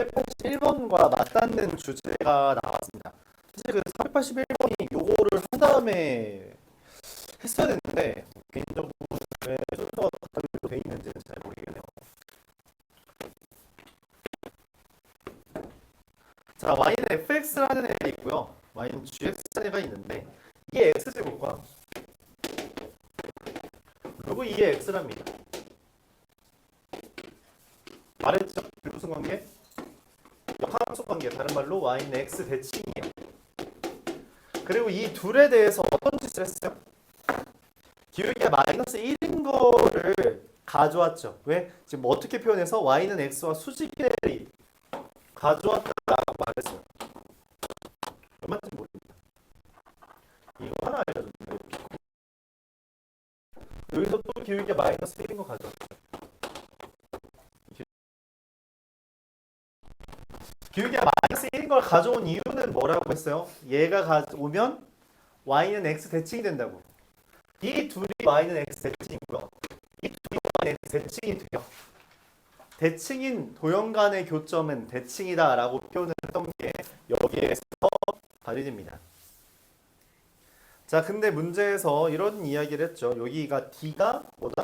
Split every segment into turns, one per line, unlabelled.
481번과 맞닿는 주제가 나왔습니다. 사실 그 481번이 요거를 한 다음에 했어야 됐는데 개인적으로 왜 순서가 다르게 돼 있는지는 잘 모르겠네요. 자, y는 fx라는 애가 있고요. y는 gx라는 애가 있는데 이게 x제곱과 그리고 이게 x랍니다. 말했죠? 무슨 관계? 역함수 관계. 다른 말로 y는 x 대칭이에요. 그리고 이 둘에 대해서 어떤 짓을 했어요? 기울기가 마이너스 1인 거를 가져왔죠. 왜? 지금 뭐 어떻게 표현해서 y는 x와 수직계를 가져왔다라고 말했어요. 얼마인지 모릅니다. 이거 하나 알려줬는데 여기서 또 기울기가 마이너스 1인 거 가져왔죠. 기울기가 마이너스 1인 걸 가져온 이유는 뭐라고 했어요? 얘가 가져오면 y는 x 대칭이 된다고. 이 둘이 y는 x 대칭이고요. 이 둘이 y는 x 대칭이 돼요. 대칭인 도형 간의 교점은 대칭이다 라고 표현을 했던 게 여기에서 발휘됩니다. 자, 근데 문제에서 이런 이야기를 했죠. 여기가 d가 뭐다?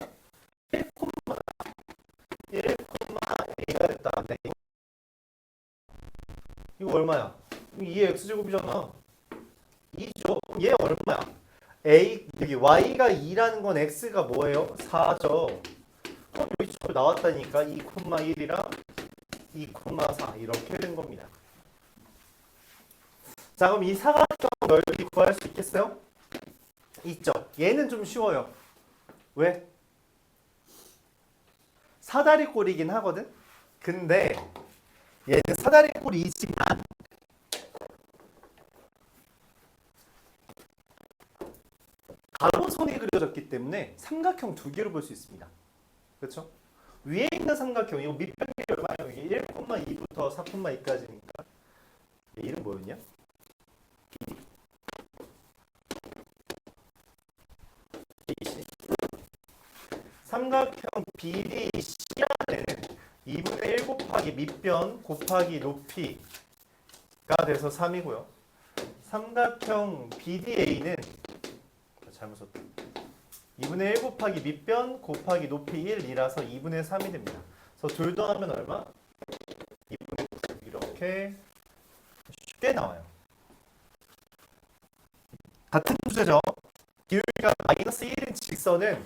1,A가 됐다. 네. 이거 얼마야? 2의 x제곱이잖아. 2죠. 얘 얼마야? A, 여기 y가 2라는 건 x가 뭐예요? 4죠. 여기 나왔다니까 2,1이랑 2,4 이렇게 된 겁니다. 자, 그럼 이 사각형 넓이 구할 수 있겠어요? 있죠. 얘는 좀 쉬워요. 왜? 사다리꼴이긴 하거든? 근데 얘는 사다리꼴이지만 가로선이 그려졌기 때문에 삼각형 두 개로 볼 수 있습니다. 그렇죠? 위에 있는 삼각형, 이거 밑변이 얼마예요? 이게 1,2부터 4,2까지니까. 얘 이름 뭐였냐? 삼각형 BDC라는 2분의 1 곱하기 밑변 곱하기 높이가 돼서 3이고요. 삼각형 BDA는 잘못 썼다. 2분의 1 곱하기 밑변 곱하기 높이 1이라서 2분의 3이 됩니다. 그래서 둘 더하면 얼마? 2분의 9 이렇게 쉽게 나와요. 같은 주제죠. 기울기가 마이너스 1인 직선은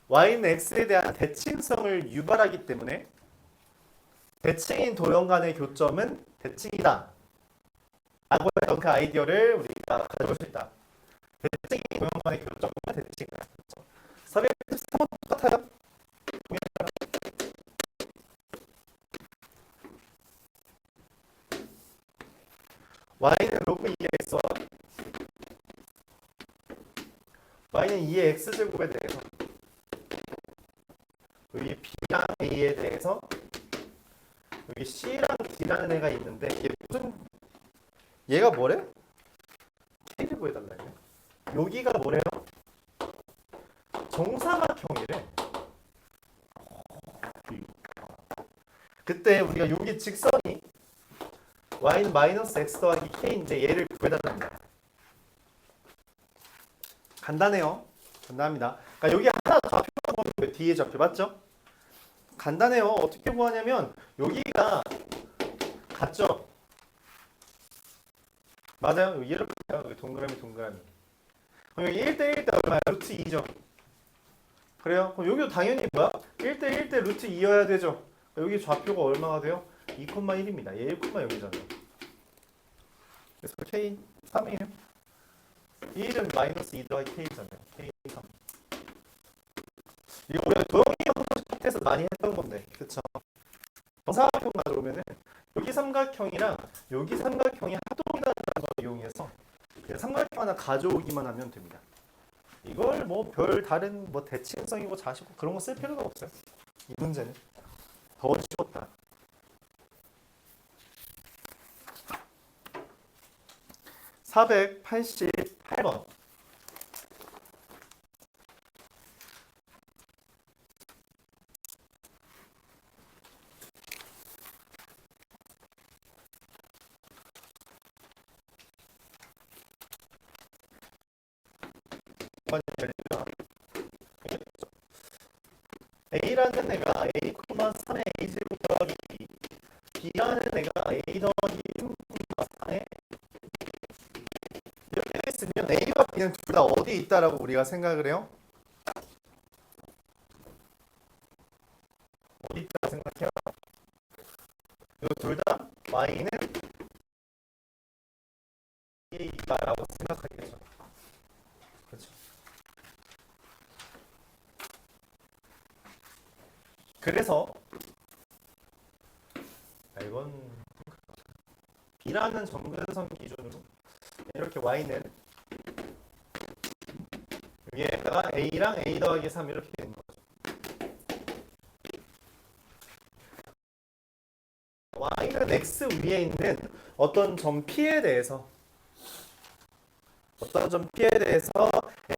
y는 x에 대한 대칭성을 유발하기 때문에 대칭인 도형 간의 교점은 대칭이다 라고 했던 그 아이디어를 우리가 가져올 수 있다. 대칭인 도형 간의 교점은 대칭이다. 413번 똑같아요. y는 로그 2의 x와 y는 2의 x제곱에 대해서 여기 b랑 a에 대해서 여기 c랑 d라는 애가 있는데 얘 무슨 얘가 뭐래? k를 구해달라 해. 여기가 뭐래요? 정사각형이래. 그때 우리가 여기 직선이 y는 마이너스 x 더하기 k인데 얘를 구해달랍니다. 간단해요. 간단합니다. 그러니까 여기 하나 좌표가 보면 뒤에 좌표 맞죠? 간단해요. 어떻게 구하냐면 여기가 같죠? 맞아요. 여기 이렇게 여기 동그라미 동그라미. 그럼 여기 1대1 때 얼마야? 루트 2죠. 그래요? 그럼 여기도 당연히 뭐야? 1대1 때 루트 2여야 되죠. 여기 좌표가 얼마가 돼요? 2,1입니다. 얘 1,0이잖아요. 그래서 K 3이에요. 1은 마이너스 2 더하기 K잖아요. K 3. 이거 우리가 도형이 형식에서 많이 했던 건데, 그쵸? 정사각형 가져오면은 여기 삼각형이랑 여기 삼각형이 합동이라는 걸 이용해서 그냥 삼각형 하나 가져오기만 하면 됩니다. 이걸 뭐 별 다른 뭐 대칭성이고 자시고 그런 거 쓸 필요가 없어요. 이 문제는 더 쉬웠다. 488번. A라는 애가 A, 3의 A제곱 더하기 B, B라는 애가 A 더하기 3, 4의 이렇게 했으면 A와 B는 둘 다 어디 있다라고 우리가 생각을 해요? 어디 있다고 생각해요? 이 둘 다 Y는 A에 있다라고 생각하겠죠. 그렇죠. 그래서 이건 B라는 점근선 기준으로 이렇게 Y는 위에다가 A랑 A 더하기 3 이렇게 되는 거죠. Y는 X 위에 있는 어떤 점 P에 대해서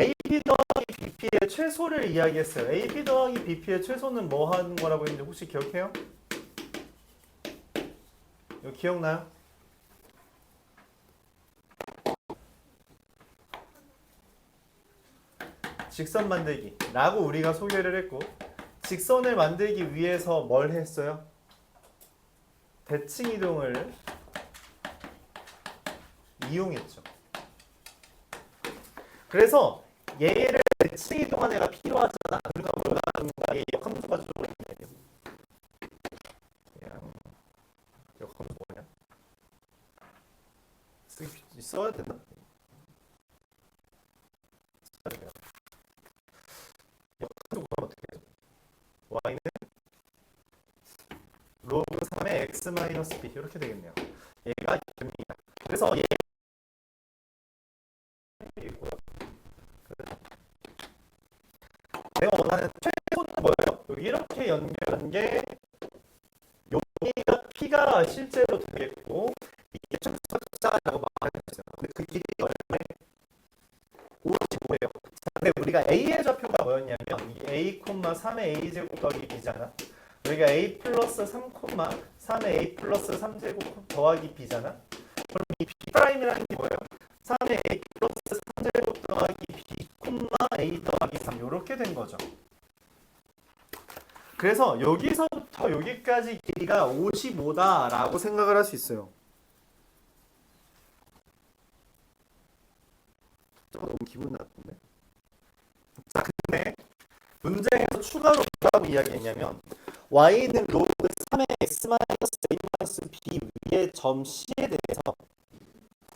AP 더하기 BP의 최소를 이야기했어요. AP 더하기 BP의 최소는 뭐 하는 거라고 했는데 혹시 기억해요? 이거 기억나요? 직선 만들기 라고 우리가 소개를 했고, 직선을 만들기 위해서 뭘 했어요? 대칭 이동을 이용했죠. 그래서 얘를 대칭 이동한 애가 필요하잖아. 그러니까 뭐가 하는가? 얘 역함수가 주로 있네요. 그냥 역함수 뭐냐? 써야 되나? 써야 돼요. 역함수 구하면 어떻게 해요? y는 로그 3의 x 마이너스 b 이렇게 되겠네요. 얘가 됩니다. 그래서 얘 이고요. 내가 원하는 최소는 뭐예요? 여기 이렇게 연결한 게 여기가 P가 실제로 되겠고 이게 최소자라고 말했어요. 근데 그 길이 얼마에? 55예요. 근데 우리가 A의 좌표가 뭐였냐면 A, 3의 A제곱 더하기 B잖아. 여기가 A 플러스 3, 3의 A 플러스 3제곱 더하기 B잖아. 그럼 이 B'이라는 게 뭐예요? 3의 A 플러스 3제곱 더하기 B, A 더하기 3 이렇게 된 거죠. 그래서 여기서부터 여기까지 길이가 55다라고 생각을 할 수 있어요. 너무 기분 나쁜데. 자, 근데 문제에서 추가로 뭐라고 이야기했냐면 y는 로그 3의 x-a-b 위의 점 c에 대해서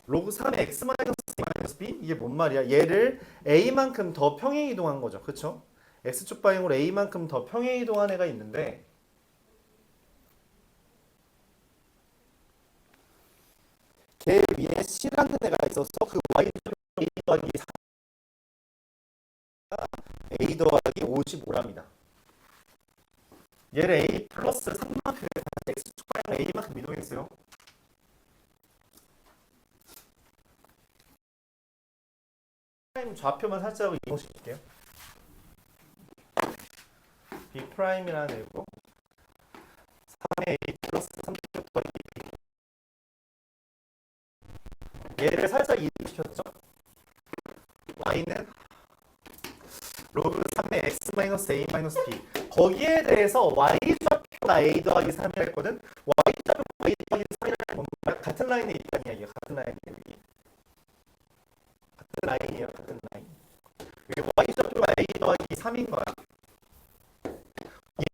로그 3의 x-a-b 이게 뭔 말이야? 얘를 a만큼 더 평행 이동한 거죠. 그렇죠? x축 방향으로 a만큼 더 평행 이동한 애가 있는데 걔 위에 c라는 애가 있어서 그 y축 a 더하기 4가 a 더하기 55랍니다. 얘를 a 플러스 3만큼 x축 방향으로 a만큼 이동했어요. 좌표만 살짝 이동시킬게요. B'이라는 애고 3의 A 플러스 3제곱 더하기 B 얘를 살짝 이동시켰죠. Y는 로그 3의 X 마이너스 A 마이너스 B 거기에 대해서 Y좌표가 A 더하기 3이라 했거든. Y좌표가 A 더하기 3이라는 건 같은 라인에 있다는 이야기야. 같은 라인에 여기 같은 라인이에요. 같은 라인. 여기 Y좌표가 A 더하기 3인 거야.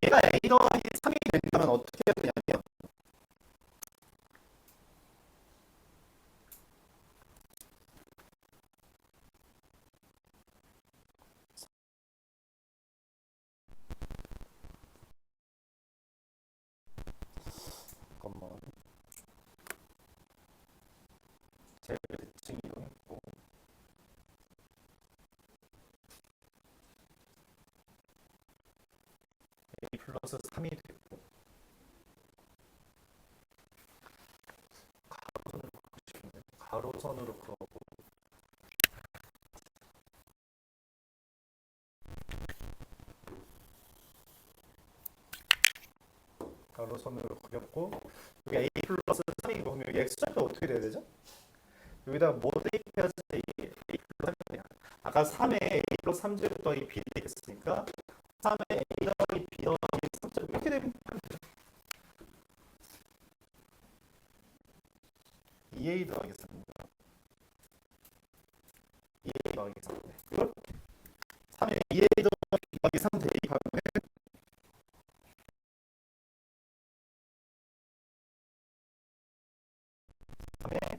얘가 A 더하기 3이 되려면 어떻게 해야 되냐면 잠깐만 제를 대칭 이동했고 A 플러스 3이 됐고 가로선으로 그어고 가로선으로 그렸고 여기 A 플러스 3이고 그럼 여기 X좌표 어떻게 돼야 되죠? 여기다가 뭐 대입해야지 A 플러스 3이냐 아까 3에 A 플러스 3제곱 더하기 B 되겠으니까 3에 A 더하기 B 더하기 3 이렇게 되면 되죠. 2A 더하기 3입니다. 2A 더하기 3. 이걸 3에 2A 더하기 3 대입하면 3에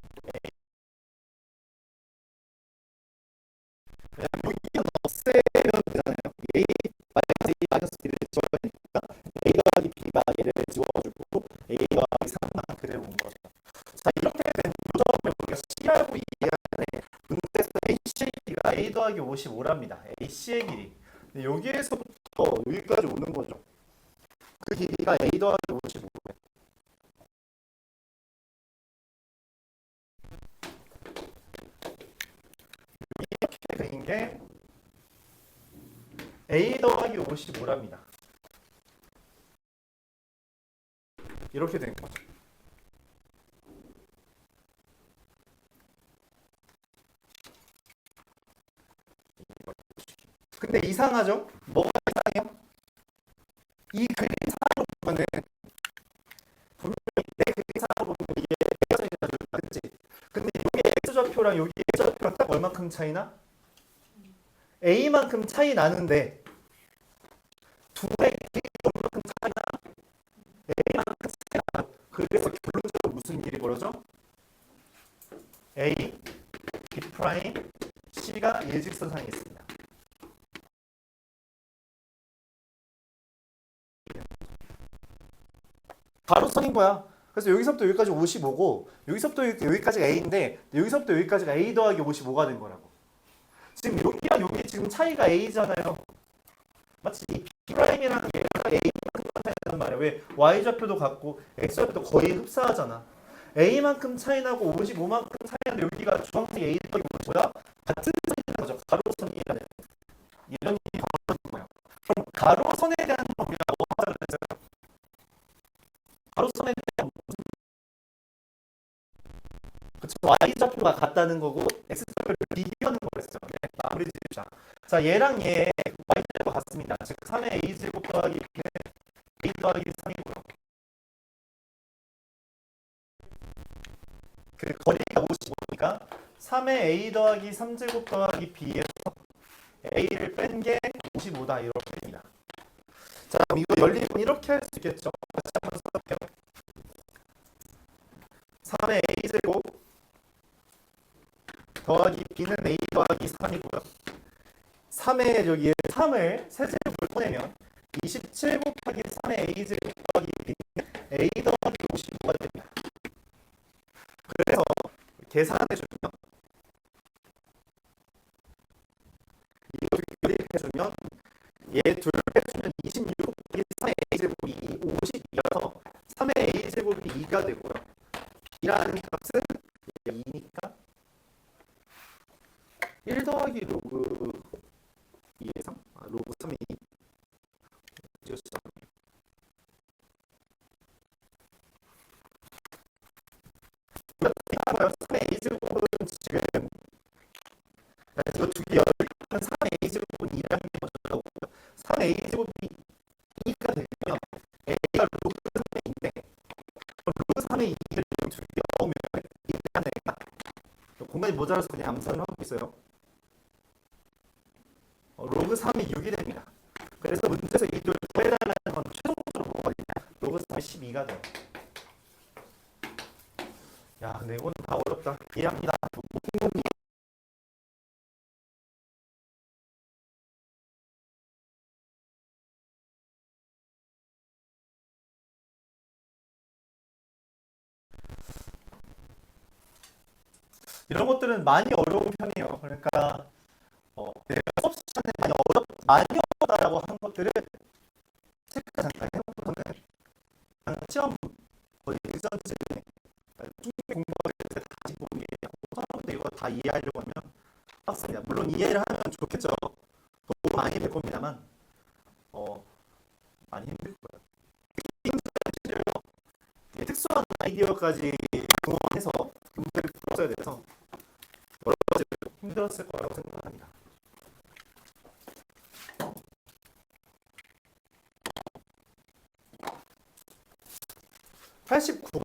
여기가 없애면 되잖아요. A 마이너스 A 마이너스 B를 지워야 되니까 A 더하기 B가 얘를 지워주고 A 더하기 3만 그대로 온 거죠. 자, 이렇게 된 요점을 우리가 C라고 이해하는데 문제에서 AC의 길이가 A 더하기 55랍니다. AC의 길이. 근데 여기에서부터 여기까지 오는 거죠. 그 길이가 A 더하기 55예요. 이렇게 된 게 A 더하기 55랍니다. 이렇게 된 거죠. 근데 이상하죠? 뭐가 이상해요? 이 그림상으로 보면은 분명히 내 그림상으로 보면 이게 X좌표가 맞지? 근데 여기 X좌표랑 여기 X좌표랑 딱 얼마큼 차이나? A만큼 차이 나는데 둘의 길이가 얼마큼 차이 나? A만큼 차이 나. 그래서 결론적으로 무슨 일이 벌어져? A, B 프라임, C가 일직선상에 있습니다. 가로선인 거야. 그래서 여기서부터 여기까지 55고 여기서부터 여기까지가 A인데 여기서부터 여기까지가 A 더하기 55가 된 거라고. 지금 여기랑 여기 지금 차이가 A잖아요. 마치 이 B'이랑 얘가 A만큼 차이 나는 말이야. 왜? Y좌표도 같고 X좌표도 거의 흡사하잖아. A만큼 차이 나고 55만큼 차이 나는데 여기가 주황색 A 더하기 55야? 같은 선이라는 거죠. 가로선이라는 이런 일이 벌어진 거예요. 그럼 가로선에 대한 건 우리가 뭐 하자 그랬어요? 가로선에 대한 그쵸? Y좌표가 같다는 거고 X좌표를 비교하는 거였어요. 네, 마무리 짓자. 자, 얘랑 얘 Y좌표가 같습니다. 즉 3의 A제곱 더하기 B는 A 더하기 3이고요. 그 거리가 55니까 3의 A 더하기 3제곱 더하기 B에서 A를 뺀 게 55다 이렇게 됩니다. 자, 그럼 이거 열리면 이렇게 할 수 있겠죠? 같이 한번 써볼게요. 3의 A제곱 더하기 B는 A 더하기 3이고요. 3의 여기에 3을 세제곱을 꺼내면 27 곱하기 3의 A제곱 더하기 B는 A 더하기 55가 됩니다. 그래서 계산해주면 이거 해주면 얘 둘 해주면 26 곱하기 3의 A제곱이 52여서 3의 A제곱이 2가 되고요. B라는 값은 2니까 1 더하기 로그 2의 3? 로그 3이 2. 찍었어. 이거 3의 A제곱은 지금 이거 두개 열립한 3의 A제곱은 2라는 게 먼저 나오고요. 3의 A제곱이 2가 되면 A가 로그 3의 2인데 로그 3의 2를 두개 넣으면 2라는 애가 공간이 모자라서 그냥 암산을 하고 있어요. 로그 3이 6이 됩니다. 그래서 문제에서 이 둘 더해달라는 건 최종적으로 뭐거든요? 로그 3이 12가 돼요. 야, 근데 이건 다 어렵다. 이해합니다. 이런 것들은 많이 어려운 편이에요. 그러니까 내가 수업 시간에 많이 어렵다라고 한 것들을 체크 잠깐 해보면은 시험 거의 일전쯤에 공부할 때 다시 보기 하는데 이거 다 이해하려고 하면 빡습니다. 물론 이해를 하면 좋겠죠. 너무 많이 될 겁니다만 많이 힘들 거예요. 특수한 아이디어까지 동원해서 문제를 풀어줘야 돼서 여러 가지 힘들었을 거라고 생각합니다. 89번.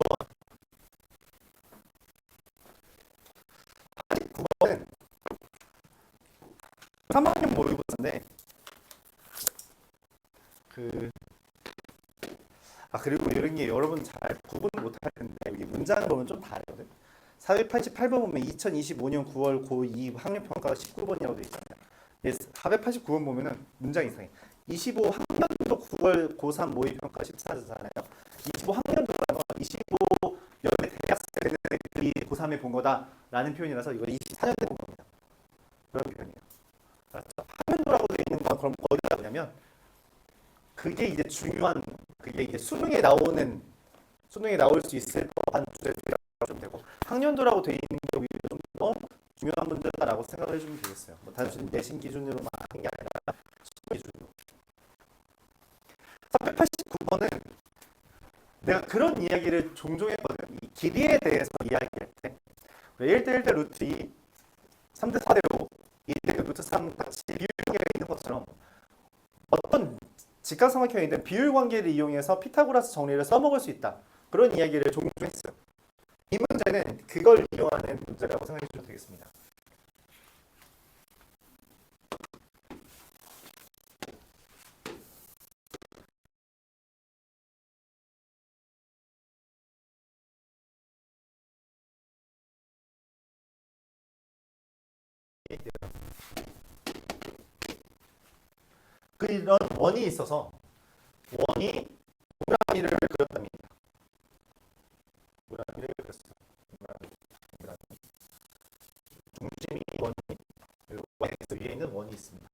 89번은 3학년 모의고사인데 그리고 이런 게 여러분 잘 구분을 못 할 텐데 여기 문장을 보면 좀 다르거든. 488번 보면 2025년 9월 고2 학력평가가 19번이라고 되어 있잖아요. 489번 보면은 문장 이상해. 25학년도 9월 고3 모의평가 14잖아요. 25학년도라는 건 25년에 대학생 되는 애들이 고3에 본 거다라는 표현이라서 이거 24년에 본 겁니다. 그런 표현이에요. 알았죠? 학년도라고 되어 있는 건 그럼 어디다 보냐면 그게 이제 중요한 그게 이제 수능에 나올 수 있을 법한 주제라고 좀 되고 학년도라고 되어 있는 게 오히려 좀 더 중요한 문제다라고 생각을 해주면 되겠어요. 뭐 단순히 내신 기준으로만 하는 게 아니라 시험 기준으로. 389번은 내가 그런 이야기를 종종 했거든. 이 길이에 대해서 이야기할 때 1대1 대 루트 2, 3대 4대 5, 2대 루트 3 같이 비율 관계가 있는 것처럼 어떤 직각삼각형이든 비율 관계를 이용해서 피타고라스 정리를 써먹을 수 있다. 그런 이야기를 종종 했어요. 이 문제는 그걸 이용하는 문제라고 생각해 주셔도 되겠습니다. 이런 원이 있어서 원이 동그라미를 그렸답니다. 동그라미를 그렸어요. 동그라미. 중심이 원이 그리고 x 위에 있는 원이 있습니다.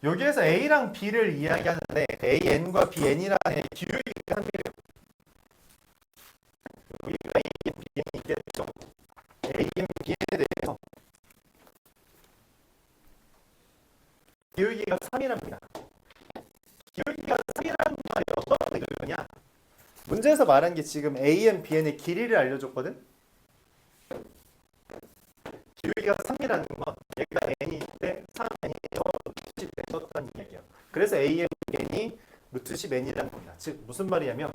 여기에서 a랑 b를 이야기하는데 an과 bn이라는 기울기가 함이래요. 여기가 a, bn이 있겠죠. a, bn에 대해서 기울기가 3이랍니다. 기울기가 3이라는 말이 어떤 의미냐? 문제에서 말한 게 지금 AN, BN의 길이를 알려줬거든? 기울기가 3이라는 건 얘가 N이 때 3N이 루트 10에 썼다는 이야기야. 그래서 AN, BN이 루트 10N이라는 겁니다. 즉 무슨 말이냐면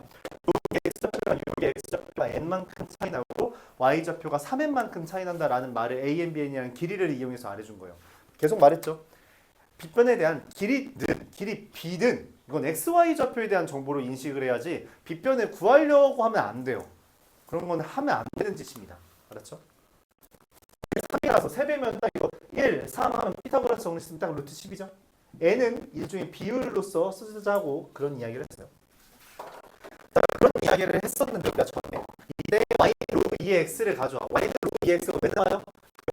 여기 X좌표랑 여기 X좌표가 N만큼 차이 나고 Y좌표가 3N만큼 차이 난다라는 말을 AN, BN이라는 길이를 이용해서 알려준 거예요. 계속 말했죠. 빗변에 대한 길이든 길이 B든 이건 XY 좌표에 대한 정보로 인식을 해야지 빗변을 구하려고 하면 안 돼요. 그런 건 하면 안 되는 짓입니다. 알았죠? 3이라서 3배면 딱 이거 1, 3 하면 피타고라스 정리 쓰면 딱 루트 10이죠. n은 일종의 비율로서 쓰자고 그런 이야기를 했어요. 자, 그런 이야기를 했었는데 우리가 처음에 이때 y 로그 2x를 가져와. y 로그 2x가 왜 나와요?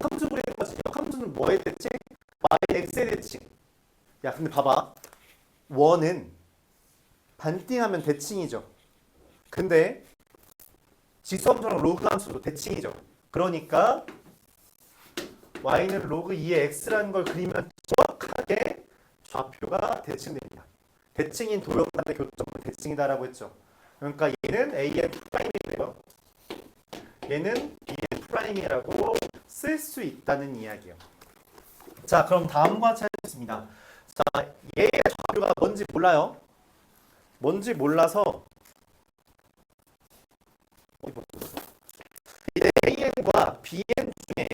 함수 그리는 거지. 함수는 뭐에 대칭? y x에 대칭. 야 근데 봐봐. 원은 반띵하면 대칭이죠. 근데 지수함수랑 로그 함수도 대칭이죠. 그러니까 y는 로그 2의 x라는 걸 그리면 정확하게 좌표가 대칭됩니다. 대칭인 도형간의 교점은 대칭이다라고 했죠. 그러니까 얘는 an 프라임이고요. 얘는 bn 프라임이라고 쓸 수 있다는 이야기예요. 자, 그럼 다음과 같이 하겠습니다. 자, 얘의 좌표가 뭔지 몰라요. 뭔지 몰라서 이제 AN과 BN 중에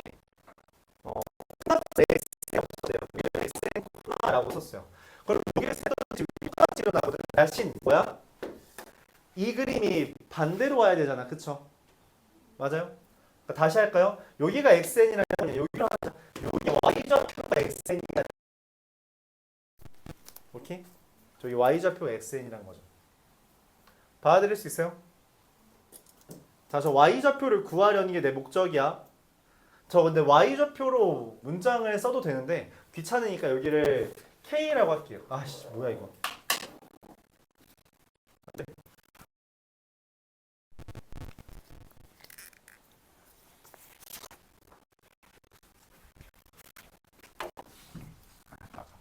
하나 X가 없어요. 여기를 XN 하나라고 썼어요. 그럼 여기를 세더니 지금 똑같이로 나거든. 대신 뭐야? 이 그림이 반대로 와야 되잖아. 그쵸? 맞아요? 그러니까 다시 할까요? 여기가 XN이라면 여기가 여기 Y좌표가 XN이야. 오케이? 저기 Y좌표 XN이라는 거죠. 받아들일 수 있어요? 자, 저 Y좌표를 구하려는 게 내 목적이야. 저 근데 Y좌표로 문장을 써도 되는데 귀찮으니까 여기를 K라고 할게요. 아씨, 뭐야 이거. 네.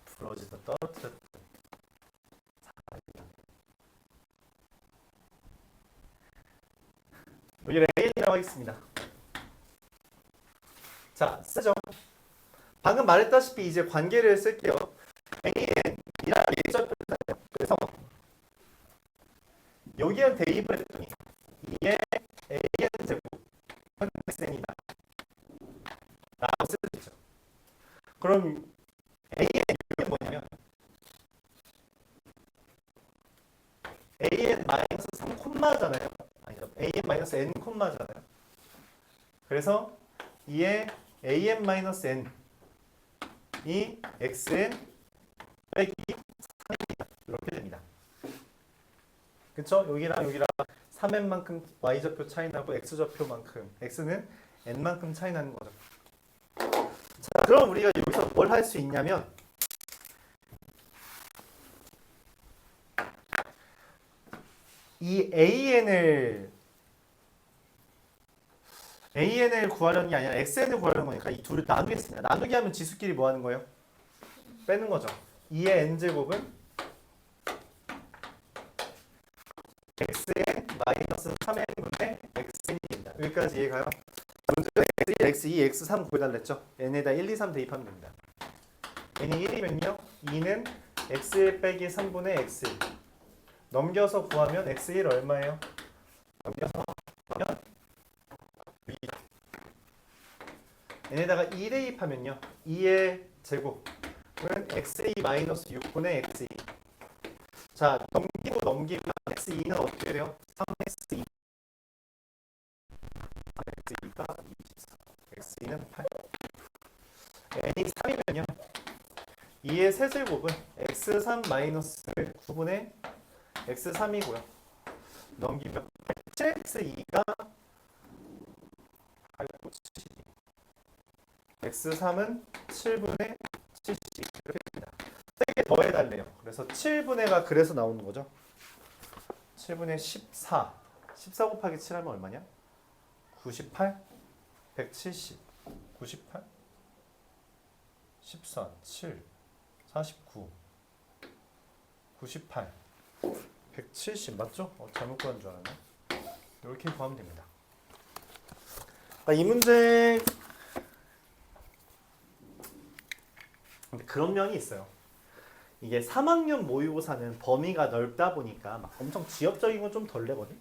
부러지다 떨어뜨렸다. 여기를 A라고 하겠습니다. 자, 쓰죠. 방금 말했다시피 이제 관계를 쓸게요. N이랑 X좌표잖아요. 그래서 여기에 대입을 했더니 2의 an 제곱 xn이다 라고 쓸 수 있죠. 그럼 an 이게 뭐냐면 an 마이너스 3 콤마잖아요. 아니죠. an 마이너스 n 콤마잖아요. 그래서 2의 an 마이너스 n 이 xn 빼기 3n이다. 이렇게 됩니다. 그쵸? 여기랑 여기랑 3n만큼 y좌표 차이 나고 x좌표만큼 x는 n만큼 차이 나는 거죠. 자, 그럼 우리가 여기서 뭘 할 수 있냐면 이 an을 구하려는 게 아니라 xn을 구하려는 거니까 이 둘을 나누겠습니다. 나누기 하면 지수끼리 뭐 하는 거예요? 빼는 거죠. 2의 n제곱은 xn 마이너스 3n분의 xn입니다. 여기까지 이해가요? 문제는 x1, x2, x3 구해달랬죠? n에다 1, 2, 3 대입하면 됩니다. n이 1이면요 2는 x1 빼기 3분의 x1 넘겨서 구하면 x1 얼마예요? 넘겨서 구하면 2. n에다가 2 대입하면요 2의 제곱은 x2 마이너스 6분의 x2. 자, 넘기고 x2는 어떻게 돼요? 3x2 x가 24 x2는 8 n이 3이면요 2의 세제곱은 x3 마이너스 9분의 x3이고요. 넘기면 7x2가 8, 7 x3은 7분의 70 이렇게 됩니다. 3개 더해달래요. 그래서 7분의가 그래서 나오는 거죠. 7분의 14 14 곱하기 7 하면 얼마냐? 98 170 98 14 7 49 98 170 맞죠? 잘못 구한 줄 알았네. 이렇게 구하면 됩니다. 이 문제 그런 면이 있어요. 이게 3학년 모의고사는 범위가 넓다 보니까 막 엄청 지엽적인 건 좀 덜 내거든.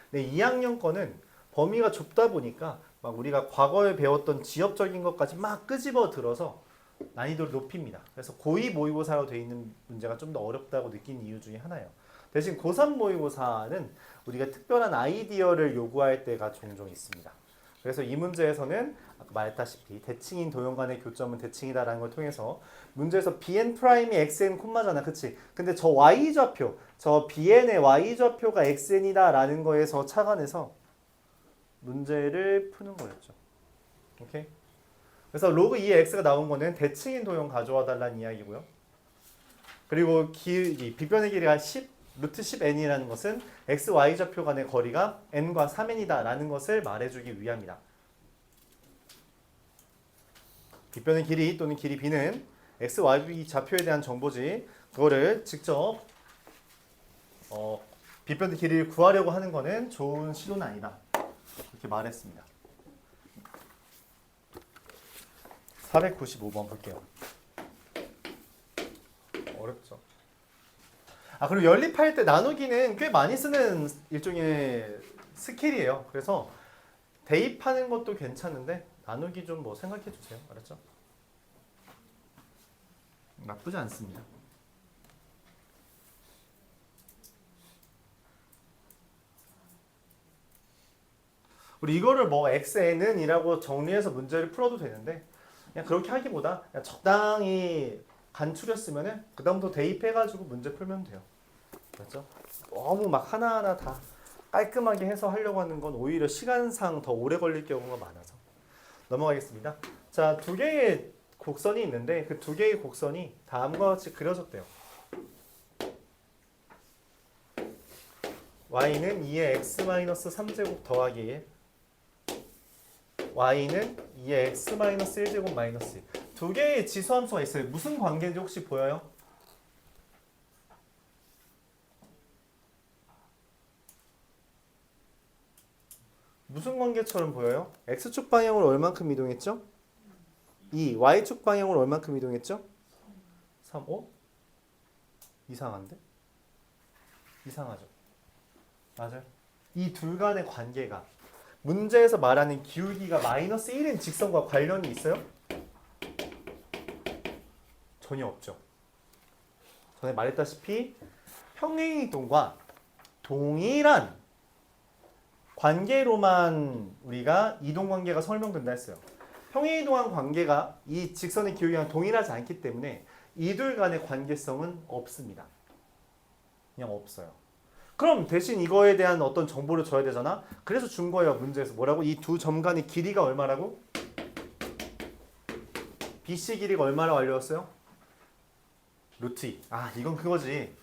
근데 2학년 거는 범위가 좁다 보니까 막 우리가 과거에 배웠던 지엽적인 것까지 막 끄집어 들어서 난이도를 높입니다. 그래서 고2 모의고사로 되어 있는 문제가 좀 더 어렵다고 느낀 이유 중에 하나예요. 대신 고3 모의고사는 우리가 특별한 아이디어를 요구할 때가 종종 있습니다. 그래서 이 문제에서는 아까 말했다시피 대칭인 도형 간의 교점은 대칭이다라는 걸 통해서 문제에서 bn 프라임이 xn 콤마잖아, 그치? 근데 저 y좌표, 저 bn의 y좌표가 xn이다라는 거에서 착안해서 문제를 푸는 거였죠. 오케이? 그래서 로그 2의 x가 나온 거는 대칭인 도형 가져와 달라는 이야기고요. 그리고 비변의 길이가 10, 루트 10n이라는 것은 x, y 좌표 간의 거리가 n과 3n이다 라는 것을 말해주기 위함이다. 비변의 길이 또는 길이 b는 x, y 좌표에 대한 정보지 그거를 직접 비변의 길이를 구하려고 하는 거는 좋은 시도는 아니다. 이렇게 말했습니다. 495번 볼게요. 어렵죠. 그리고 연립할 때 나누기는 꽤 많이 쓰는 일종의 스킬이에요. 그래서 대입하는 것도 괜찮은데 나누기 좀 뭐 생각해 주세요. 알았죠? 나쁘지 않습니다. 우리 이거를 뭐 xn은 이라고 정리해서 문제를 풀어도 되는데 그냥 그렇게 하기보다 그냥 적당히 간추렸으면은 그 다음부터 대입해가지고 문제 풀면 돼요. 그렇죠? 너무 막 하나하나 다 깔끔하게 해서 하려고 하는 건 오히려 시간상 더 오래 걸릴 경우가 많아서 넘어가겠습니다. 자, 두 개의 곡선이 있는데 그 두 개의 곡선이 다음과 같이 그려졌대요. y는 2의 x-3제곱 더하기 y는 2의 x-1제곱 마이너스 1. 두 개의 지수함수가 있어요. 무슨 관계인지 혹시 보여요? 무슨 관계처럼 보여요? x축 방향으로 얼만큼 이동했죠? 2. y축 방향으로 얼만큼 이동했죠? 3. 5? 이상한데? 이상하죠? 맞아요. 이 둘 간의 관계가 문제에서 말하는 기울기가 마이너스 1인 직선과 관련이 있어요? 전혀 없죠. 전에 말했다시피 평행이동과 동일한 관계로만 우리가 이동관계가 설명된다 했어요. 평행이동한 관계가 이 직선의 기울기랑 동일하지 않기 때문에 이둘 간의 관계성은 없습니다. 그냥 없어요. 그럼 대신 이거에 대한 어떤 정보를 줘야 되잖아. 그래서 준 거예요. 문제에서 뭐라고? 이 두 점 간의 길이가 얼마라고? BC 길이가 얼마라고 알려줬어요? 루트 2. 아, 이건 그거지.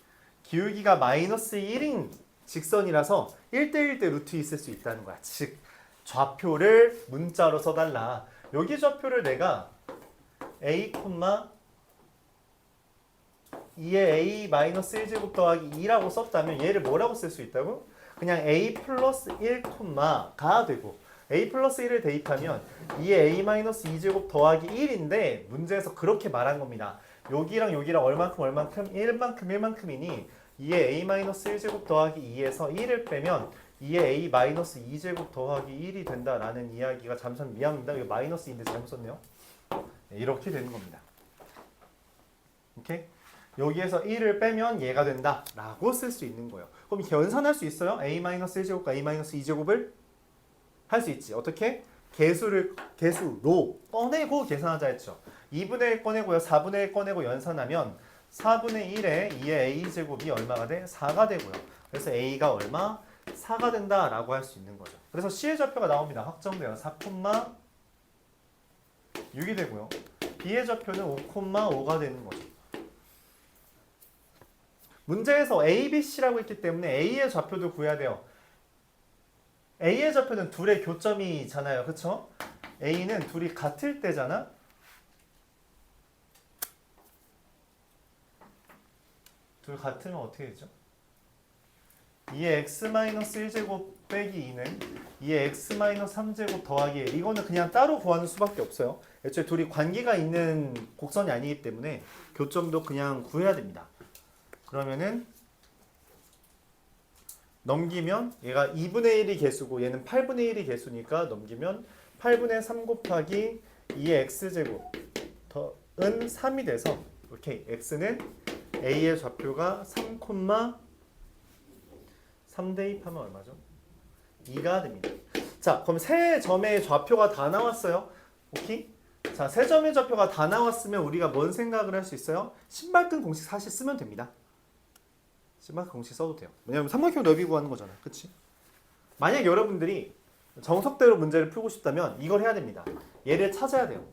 기울기가 마이너스 1인 직선이라서 1대1 대 루트 2 있을 수 있다는 거야. 즉 좌표를 문자로 써달라. 여기 좌표를 내가 a, 2의 a 마이너스 1제곱 더하기 2라고 썼다면 얘를 뭐라고 쓸 수 있다고? 그냥 a 플러스 1가 되고 a 플러스 1을 대입하면 2의 a 마이너스 2제곱 더하기 1인데 문제에서 그렇게 말한 겁니다. 여기랑 여기랑 얼만큼 1만큼이니 2의 a 마이너스 1제곱 더하기 2에서 1을 빼면 2의 a 마이너스 2제곱 더하기 1이 된다라는 이야기가 잠시만 미안합니다. 이거 마이너스인데 잘못 썼네요. 이렇게 되는 겁니다. 오케이? 여기에서 1을 빼면 얘가 된다 라고 쓸 수 있는 거예요. 그럼 연산할 수 있어요? a-1제곱과 a-2제곱을 할 수 있지. 어떻게? 개수로 꺼내고 계산하자 했죠. 2분의 1 꺼내고요. 4분의 1 꺼내고 연산하면 4분의 1에 2의 a제곱이 얼마가 돼? 4가 되고요. 그래서 a가 얼마? 4가 된다라고 할 수 있는 거죠. 그래서 C의 좌표가 나옵니다. 확정돼요. 4,6이 되고요. B의 좌표는 5,5가 되는 거죠. 문제에서 A, B, C라고 했기 때문에 A의 좌표도 구해야 돼요. A의 좌표는 둘의 교점이잖아요. 그쵸? A는 둘이 같을 때잖아. 둘 같으면 어떻게 되죠? 2의 x-1제곱 빼기 2는 2의 x-3제곱 더하기 1. 이거는 그냥 따로 구하는 수밖에 없어요. 애초에 둘이 관계가 있는 곡선이 아니기 때문에 교점도 그냥 구해야 됩니다. 그러면은 넘기면 얘가 2분의 1이 개수고 얘는 8분의 1이 개수니까 넘기면 8분의 3 곱하기 2의 x제곱은 3이 돼서 오케이. x는 a의 좌표가 3, 대입하면 얼마죠? 2가 됩니다. 자, 그럼 세 점의 좌표가 다 나왔어요. 오케이? 자, 세 점의 좌표가 다 나왔으면 우리가 뭔 생각을 할 수 있어요? 신발끈 공식 사실 쓰면 됩니다. 신발끈 공식 써도 돼요. 왜냐면 삼각형 넓이 구하는 거잖아. 그치? 만약 여러분들이 정석대로 문제를 풀고 싶다면 이걸 해야 됩니다. 얘를 찾아야 돼요.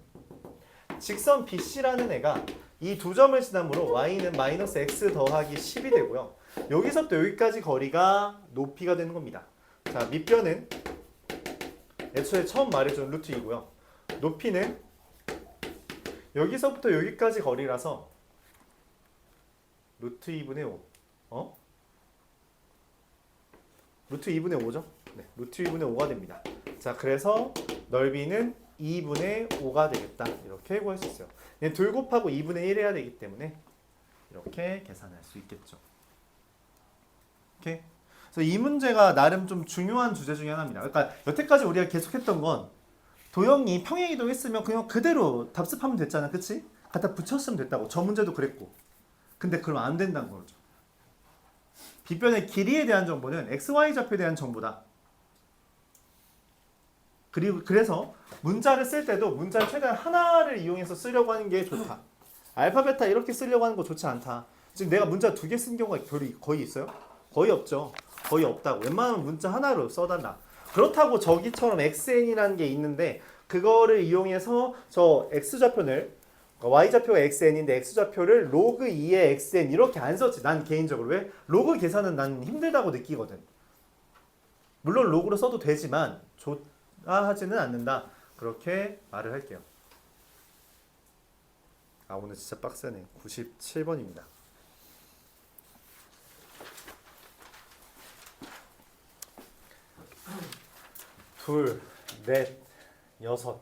직선 BC라는 애가 이 두 점을 지나므로 y는 마이너스 x 더하기 10이 되고요. 여기서부터 여기까지 거리가 높이가 되는 겁니다. 자, 밑변은 애초에 처음 말해준 루트 2고요. 높이는 여기서부터 여기까지 거리라서 루트 2분의 5. 루트 2분의 5죠? 네, 루트 2분의 5가 됩니다. 자, 그래서 넓이는 2분의 5가 되겠다. 이렇게 구할 수 있어요. 둘 곱하고 2분의 1 해야 되기 때문에 이렇게 계산할 수 있겠죠. 오케이? 그래서 이 문제가 나름 좀 중요한 주제 중에 하나입니다. 그러니까 여태까지 우리가 계속했던 건 도형이 평행이동 했으면 그냥 그대로 답습하면 됐잖아. 그치? 갖다 붙였으면 됐다고. 저 문제도 그랬고. 근데 그러면 안 된다는 거죠. 빗변의 길이에 대한 정보는 XY 좌표에 대한 정보다. 그래서 문자를 쓸 때도 문자를 최대한 하나를 이용해서 쓰려고 하는 게 좋다. 알파, 베타 이렇게 쓰려고 하는 거 좋지 않다. 지금 내가 문자 2개 쓴 경우가 거의 있어요? 거의 없죠. 거의 없다고. 웬만하면 문자 하나로 써달라. 그렇다고 저기처럼 xn이라는 게 있는데 그거를 이용해서 저 x좌표를 y좌표가 xn인데 x좌표를 로그 2의 xn 이렇게 안 썼지. 난 개인적으로. 왜? 로그 계산은 난 힘들다고 느끼거든. 물론 로그로 써도 되지만 하지는 않는다. 그렇게 말을 할게요. 아, 오늘 진짜 빡세네. 97번입니다. 둘, 넷, 여섯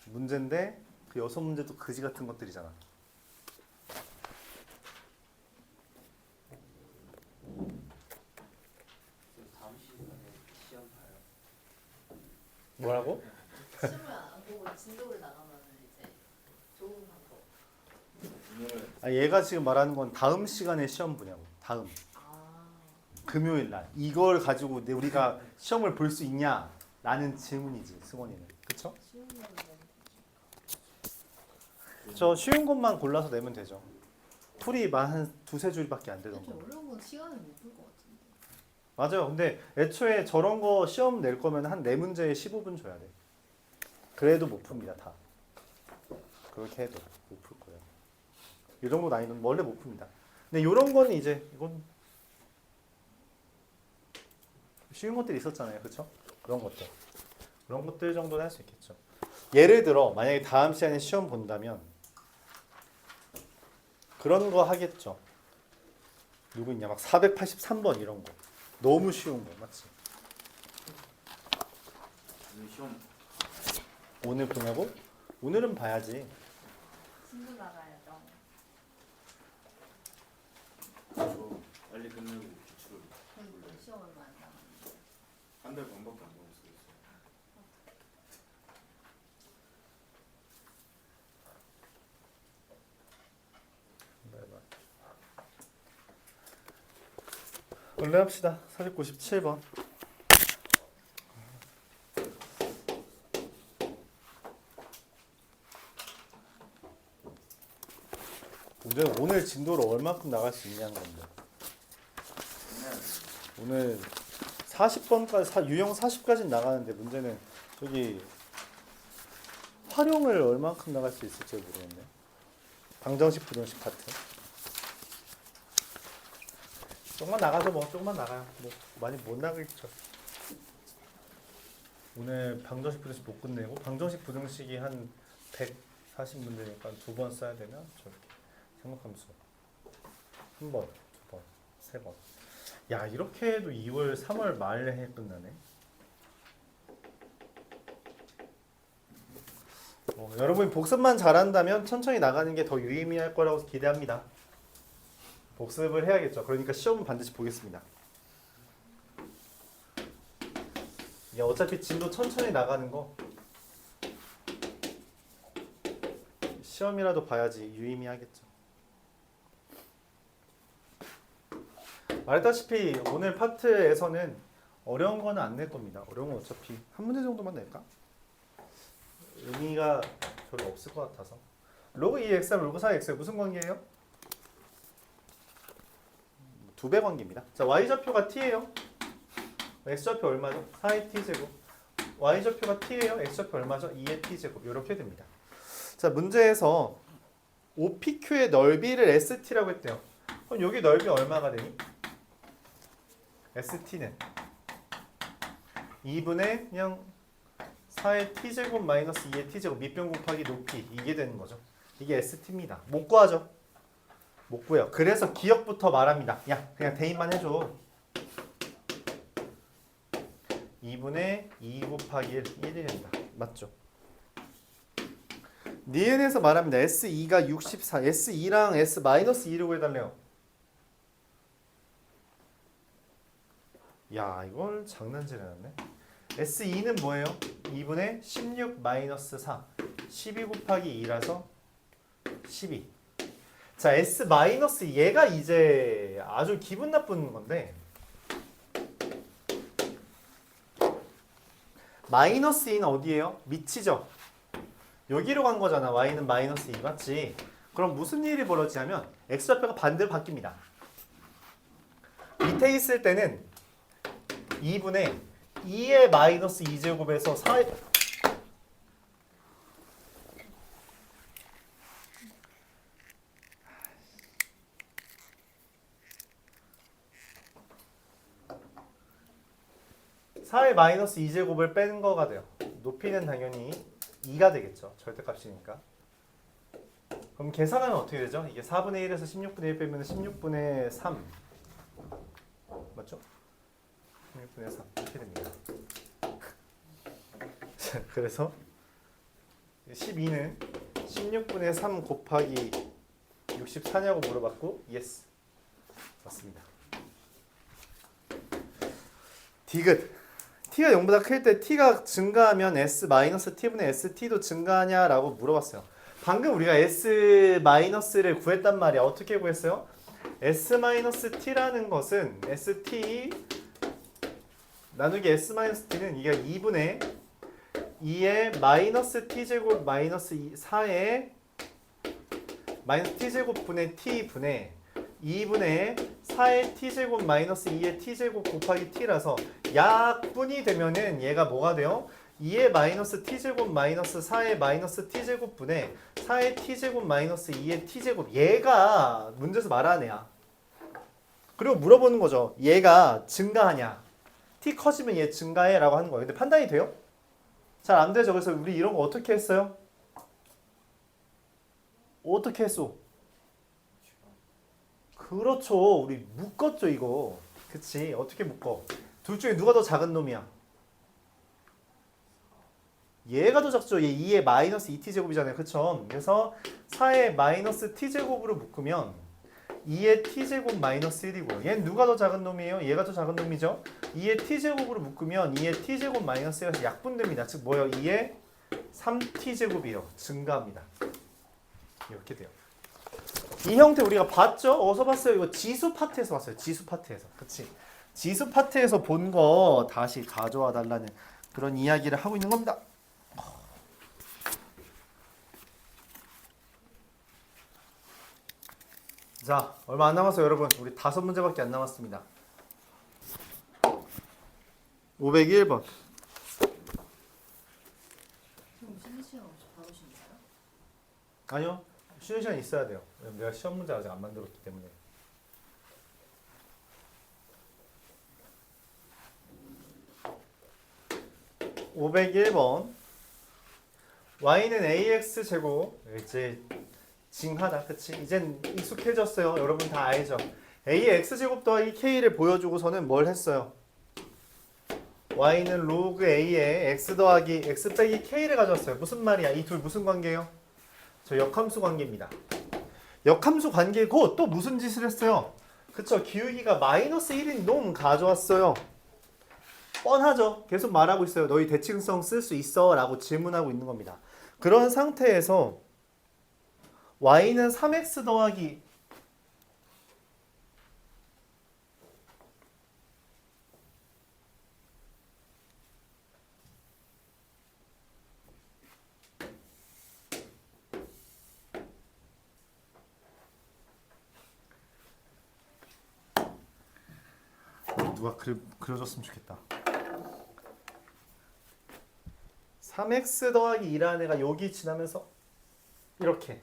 문제인데 그 여섯 문제도 그지 같은 것들이잖아.
다음 시간에
뭐라고?
시험을 안 보고 진도를 나가면 이제 좋은 방법.
아, 얘가 지금 말하는 건 다음 시간에 시험 보냐고. 다음
아,
금요일 날 이걸 가지고 우리가 시험을 볼 수 있냐? 라는 질문이지 승원이는. 그쵸?
쉬운 거는
저 쉬운 것만 골라서 내면 되죠. 풀이만 한 두세 줄밖에 안
좀
되던 거.
어려운 건 시간을 못 풀 것 같은데.
맞아요. 근데 애초에 저런 거 시험 낼 거면 한 4문제에 15분 줘야 돼. 그래도 못 풉니다, 다. 그렇게 해도 못 풀 거예요. 이 정도 난이도는 원래 못 풉니다. 근데 이런 거는 이제 이건 쉬운 것들이 있었잖아요. 그렇죠? 그런 것들. 그런 것들 정도는 할 수 있겠죠. 예를 들어 만약에 다음 시간에 시험 본다면 그런 거 하겠죠. 누구 있냐? 막 483번 이런 거. 너무 쉬운 거 맞지?
시험
오늘 보냐고? 오늘은 봐야지.
친구 나가야죠.
저 빨리 끝내고 기출을
그리고 시험 얼마 안 남았는데.
한 달 반밖에 안 남았어요.
원래 합시다. 497번. 문제는 오늘 진도를 얼마큼 나갈 수 있냐는 건데. 오늘 40번까지 유형 40까지 나가는데 문제는 저기 활용을 얼마큼 나갈 수 있을지 모르겠네. 방정식 부정식 파트. 조금만 나가죠 뭐. 조금만 나가요. 뭐 많이 못 나가겠죠. 오늘 방정식 부정식 못 끝내고 방정식 부정식이 한 140문제니까 2번 써야 되나? 저렇게 생각함수. 한 번, 2번, 3번. 야 이렇게 해도 2월, 3월 말에 끝나네. 여러분이 복습만 잘한다면 천천히 나가는 게 더 유의미할 거라고 기대합니다. 복습을 해야겠죠. 그러니까 시험은 반드시 보겠습니다. 야, 어차피 진도 천천히 나가는 거 시험이라도 봐야지 유의미하겠죠. 말했다시피 오늘 파트에서는 어려운 거는 안 낼 겁니다. 어려운 건 어차피 한 문제 정도만 낼까? 의미가 별로 없을 것 같아서. 로그 2x와 로그 4x의 무슨 관계예요? 2배 관계입니다. 자, y좌표가 t예요. x좌표 얼마죠? 4의 t제곱. y좌표가 t예요. x좌표 얼마죠? 2의 t제곱. 이렇게 됩니다. 자, 문제에서 OPQ의 넓이를 ST라고 했대요. 그럼 여기 넓이 얼마가 되니? ST는 2분의 그냥 4의 t제곱 마이너스 2의 t제곱 밑변 곱하기 높이 이게 되는 거죠. 이게 ST입니다. 못 구하죠. 못 구해요. 그래서 기억부터 말합니다. 야 그냥 대입만 해줘. 2분의 2 곱하기 1, 1이 된다. 맞죠? 니은에서 말합니다. S2가 64, S2랑 S-2를 구해달래요. 야 이걸 장난질 해놨네. S2는 뭐예요? 2분의 16 마이너스 4 12 곱하기 2라서 12. 자 S 마이너스 얘가 이제 아주 기분 나쁜 건데 마이너스 2는 어디예요? 밑이죠? 여기로 간 거잖아. y는 마이너스 2 맞지? 그럼 무슨 일이 벌어지냐면 x좌표가 반대로 바뀝니다. 밑에 있을 때는 2분의 2의 마이너스 2제곱에서 4의 4의 마이너스 2제곱을 빼는 거가 돼요. 높이는 당연히 2가 되겠죠. 절대값이니까. 그럼 계산하면 어떻게 되죠? 이게 4분의 1에서 16분의 1 빼면 16분의 3 맞죠? 16분의 3 이렇게 됩니다. 그래서 12는 16분의 3 곱하기 64냐고 물어봤고 예스 맞습니다. 디귿 t가 0보다 클 때 t가 증가하면 s-t분의 st도 증가하냐라고 물어봤어요. 방금 우리가 s-를 구했단 말이야. 어떻게 구했어요? s-t라는 것은 st 나누기 s-t는 이게 2분의 2의 마이너스 t제곱 마이너스 4의 마이너스 t제곱분의 t분의 2분의 4의 t제곱 마이너스 2의 t제곱 곱하기 t라서 약분이 되면은 얘가 뭐가 돼요? 2의 마이너스 t제곱 마이너스 4의 마이너스 t제곱분의 4의 t제곱 마이너스 2의 t제곱. 얘가 문제에서 말하는 애야. 그리고 물어보는 거죠. 얘가 증가하냐? t 커지면 얘 증가해 라고 하는 거예요. 근데 판단이 돼요? 잘 안 되죠. 그래서 우리 이런 거 어떻게 했어요? 어떻게 했어? 그렇죠. 우리 묶었죠 이거. 그치? 어떻게 묶어? 둘 중에 누가 더 작은 놈이야? 얘가 더 작죠. 얘 2의 마이너스 2t제곱이잖아요. 그쵸? 그래서 4의 마이너스 t제곱으로 묶으면 2의 t제곱 마이너스 1이고 얘는 누가 더 작은 놈이에요? 얘가 더 작은 놈이죠. 2의 t제곱으로 묶으면 2의 t제곱 마이너스 1에서 약분됩니다. 즉 뭐예요? 2의 3t제곱이요. 증가합니다. 이렇게 돼요. 이 형태 우리가 봤죠? 어디서 봤어요? 이거 지수 파트에서 봤어요. 지수 파트에서. 그치? 지수 파트에서 본 거 다시 가져와 달라는 그런 이야기를 하고 있는 겁니다. 자, 얼마 안 남았어요, 여러분. 우리 5문제밖에 안 남았습니다. 501번.
그럼 쉬는 시간 없이 바로 쉬는가요?
아니요. 쉬는 시간 있어야 돼요. 왜냐면 내가 시험 문제 아직 안 만들었기 때문에. (501번) y는 ax 제곱 이제 징하다. 그치? 이젠 익숙해졌어요. 여러분 다 알죠? a의 x제곱 더하기 k를 보여주고서는 뭘 했어요? y는 로그 a에 x 더하기 x 빼기 k를 가져왔어요. 무슨 말이야? 이 둘 무슨 관계예요? 저 역함수 관계입니다. 역함수 관계고 또 무슨 짓을 했어요? 그쵸? 기울기가 마이너스 1인 놈 가져왔어요. 뻔하죠? 계속 말하고 있어요. 너희 대칭성 쓸 수 있어? 라고 질문하고 있는 겁니다. 그런 상태에서 y는 3x 더하기 누가 그려줬으면 좋겠다. 3x 더하기 2라는 애가 여기 지나면서 이렇게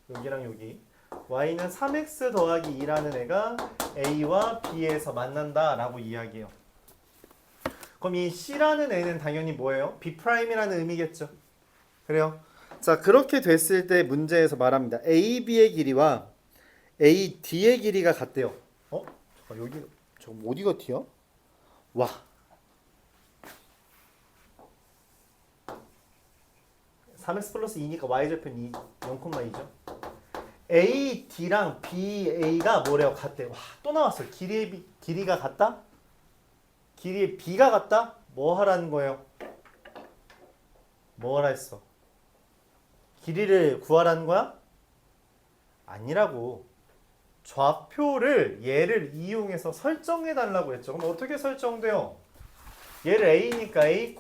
여기랑 여기 y는 3x 더하기 2라는 애가 a와 b에서 만난다 라고 이야기해요. 그럼 이 c라는 애는 당연히 뭐예요? b'이라는 의미겠죠. 그래요? 자, 그렇게 됐을 때 문제에서 말합니다. ab의 길이와 ad의 길이가 같대요. 잠깐 여기 저거 어디가 t야? 와, 3x 플러스 2니까 y절편 0,2죠. AD랑 BA가 뭐래요? 같대. 와, 또 나왔어요. 길이가 같다? 길이의 B가 같다? 뭐 하라는 거예요? 뭐 하라 했어? 길이를 구하라는 거야? 아니라고. 좌표를 얘를 이용해서 설정해 달라고 했죠. 그럼 어떻게 설정돼요? 얘를 A니까 A,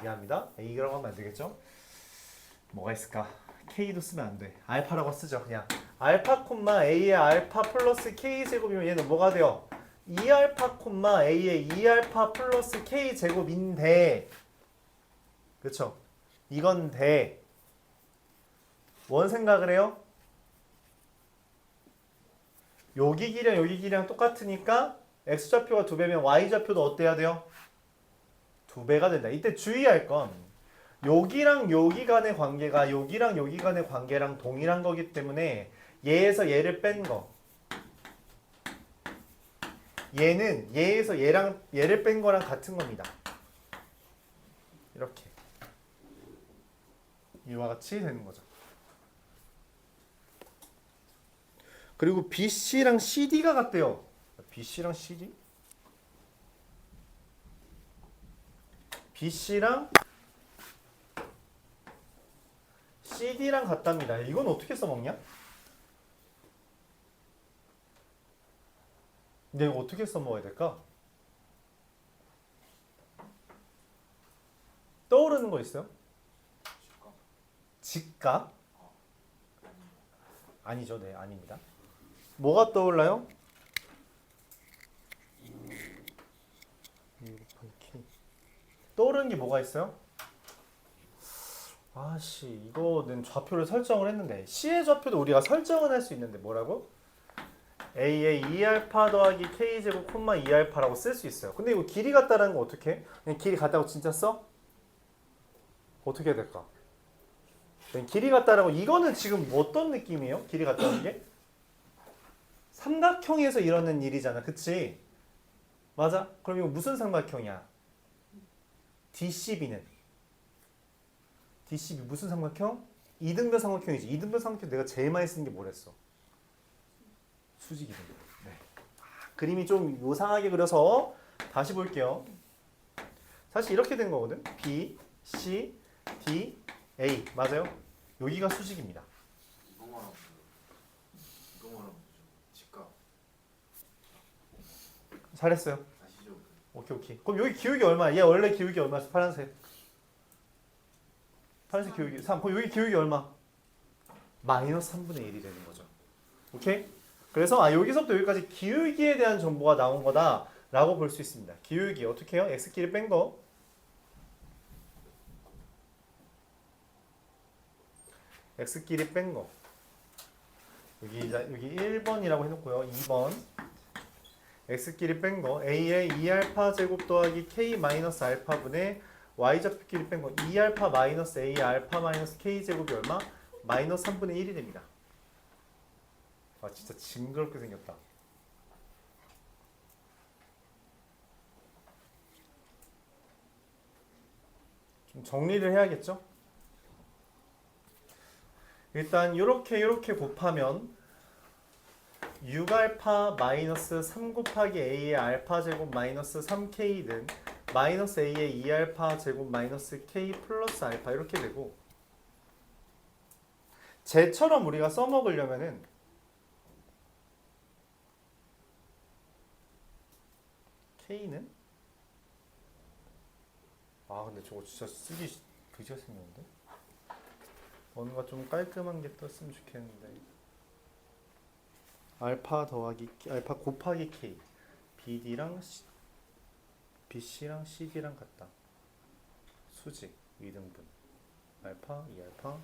미안합니다. A라고 하면 안 되겠죠? 뭐가 있을까? K도 쓰면 안 돼. 알파라고 쓰죠. 그냥 알파 A의 알파 플러스 K 제곱이면 얘는 뭐가 돼요? 2알파 A의 2알파 플러스 K 제곱인데, 그쵸? 이건 돼. 뭔 생각을 해요? 여기 길이랑 똑같으니까 x좌표가 2배면 y좌표도 어때야 돼요? 2배가 된다. 이때 주의할 건 여기랑 여기 간의 관계가 여기랑 여기 간의 관계랑 동일한 거기 때문에 얘에서 얘를 뺀 거, 얘는 얘에서 얘를 뺀 거랑 같은 겁니다. 이렇게 이와 같이 되는 거죠. 그리고 BC랑 CD가 같대요. BC랑 CD? BC랑 CD랑 같답니다. 이건 어떻게 써먹냐? 내가 어떻게 써먹어야 될까? 떠오르는 거 있어요? 직각? 아니죠. 네, 아닙니다. 뭐가 떠올라요? 떠오르는 게 뭐가 있어요? 아씨, 이거는 좌표를 설정을 했는데 C의 좌표도 우리가 설정을 할 수 있는데 뭐라고? A의 2알파 더하기 K제곱 콤마 2알파라고 쓸 수 있어요. 근데 이거 길이 같다라는 거 어떻게 해? 그냥 길이 같다고 진짜 써? 어떻게 해야 될까? 길이 같다라고 이거는 지금 어떤 느낌이에요? 길이 같다는 게? 삼각형에서 일어나는 일이잖아. 그치? 맞아? 그럼 이거 무슨 삼각형이야? DCB는? DCB 무슨 삼각형? 이등변 삼각형이지. 이등변 삼각형 내가 제일 많이 쓰는 게 뭐랬어? 수직이등변. 네. 그림이 좀 요상하게 그려서 다시 볼게요. 사실 이렇게 된 거거든. B, C, D, A. 맞아요? 여기가 수직입니다.
이거 말하면 돼요. 이거 말하면 되죠. 직각.
잘했어요.
아시죠?
오케이. 그럼 여기 기울기 얼마야? 얘 원래 기울기 얼마였어? 파란색. 파란색 기울기 3. 그럼 여기 기울기 얼마? 마이너스 3분의 1이 되는 거죠. 오케이? 그래서 여기서부터 여기까지 기울기에 대한 정보가 나온 거다라고 볼 수 있습니다. 기울기 어떻게 해요? x끼리 뺀 거. x끼리 뺀 거. 여기 1번이라고 해놓고요. 2번. x끼리 뺀 거. a의 2알파 제곱 더하기 k 마이너스 알파분의 y좌표끼리 뺀 거. 2알파 마이너스 a 알파 마이너스 k 제곱이 얼마? 마이너스 3분의 1이 됩니다. 아 진짜 징그럽게 생겼다. 좀 정리를 해야겠죠? 일단 요렇게 곱하면 6알파 마이너스 3 곱하기 a의 알파 제곱 마이너스 3k는 마이너스 a의 2알파 제곱 마이너스 k 플러스 알파 이렇게 되고, 쟤처럼 우리가 써먹으려면은 k는 근데 저거 진짜 쓰기 그지가 생겼는데? 뭔가 좀 깔끔한 게 떴으면 좋겠는데. 알파 더하기 알파 곱하기 k BD랑 BC랑 CD랑 같다. 수직 이등분 알파 2알파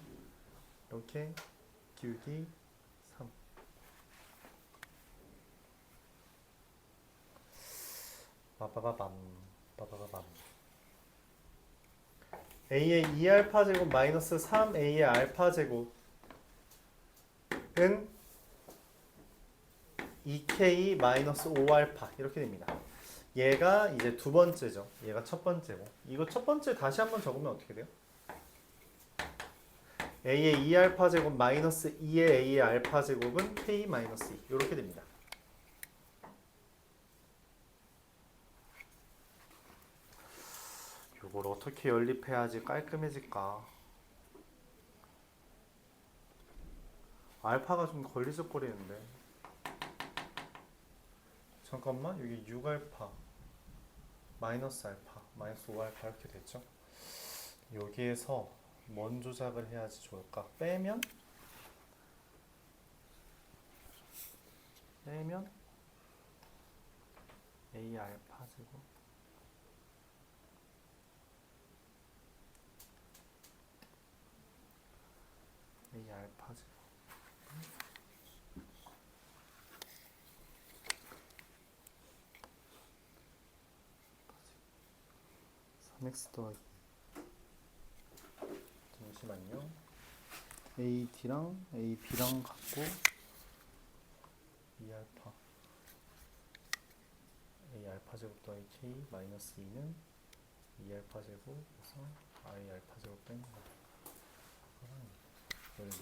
이렇게 기울기 3. 빠바바밤 a의 2알파 제곱 마이너스 3a의 알파 제곱은 2k 마이너스 5알파 이렇게 됩니다. 얘가 이제 두 번째죠. 얘가 첫 번째고, 이거 첫 번째 다시 한번 적으면 어떻게 돼요? a의 2알파 제곱 마이너스 2의 a의 알파 제곱은 k 마이너스 2 이렇게 됩니다. 이걸 어떻게 연립해야지 깔끔해질까? 알파가 좀 걸리적거리는데. 잠깐만, 여기 6알파 마이너스 알파 마이너스 5알파 이렇게 됐죠? 여기에서 뭔 조작을 해야지 좋을까? 빼면 a 알파 제곱 a 알파 제곱 3x 더하기 잠시만요. AD랑 AB랑 같고 2알파 A 알파 제곱 더하기 K 마이너스 2는 2알파 제곱에서 I 알파 제곱 뺀 거. 연립.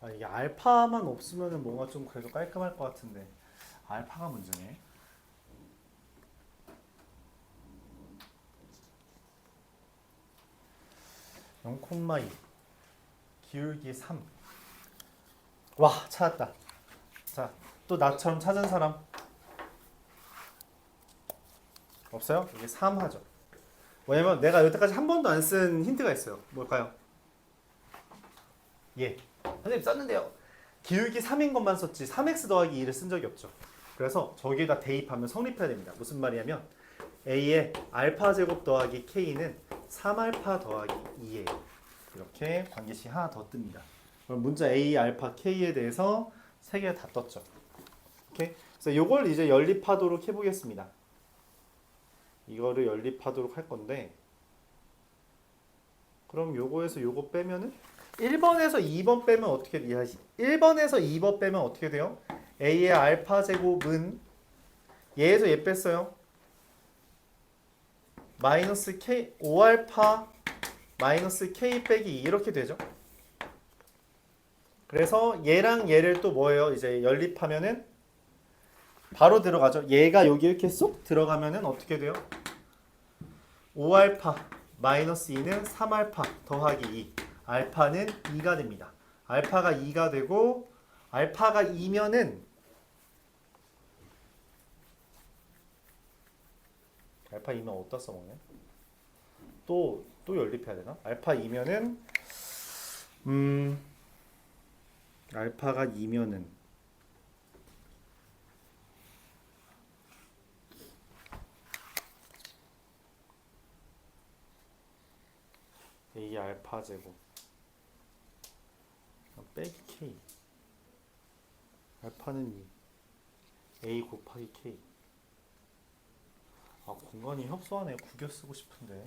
아, 이게 알파만 없으면 뭔가 좀 그래도 깔끔할 것 같은데 알파가 문제네. (0,2) 기울기 3. 와, 찾았다. 자, 또 나처럼 찾은 사람 없어요? 이게 3 하죠. 왜냐면 내가 여태까지 한 번도 안 쓴 힌트가 있어요. 뭘까요? 예. 선생님 썼는데요. 기울기 3인 것만 썼지 3x 더하기 2를 쓴 적이 없죠. 그래서 저기에다 대입하면 성립해야 됩니다. 무슨 말이냐면 a의 알파 제곱 더하기 k는 3알파 더하기 2예요. 이렇게 관계식 하나 더 뜹니다. 그럼 문자 a, 알파, k에 대해서 세 개 다 떴죠. 오케이? 그래서 이걸 이제 연립하도록 해보겠습니다. 이거를 연립하도록 할 건데 그럼 요거에서 요거 빼면은 1번에서 2번 빼면 어떻게 1번에서 2번 빼면 어떻게 돼요? a의 알파 제곱은 얘에서 얘 뺐어요. 마이너스 k 5알파 마이너스 k 빼기 2 이렇게 되죠. 그래서 얘랑 얘를 또 뭐예요? 이제 연립하면은 바로 들어가죠. 얘가 여기 이렇게 쏙 들어가면은 어떻게 돼요? 5알파 마이너스 2는 3알파 더하기 2. 알파는 2가 됩니다. 알파가 2가 되고 알파가 2면은 알파 2면 어디다 써먹냐? 또 연립해야 되나? 알파 2면은 알파가 2면은 A 알파 제곱 빼기 K 알파는 2 A 곱하기 K. 아, 공간이 협소하네. 구겨 쓰고 싶은데.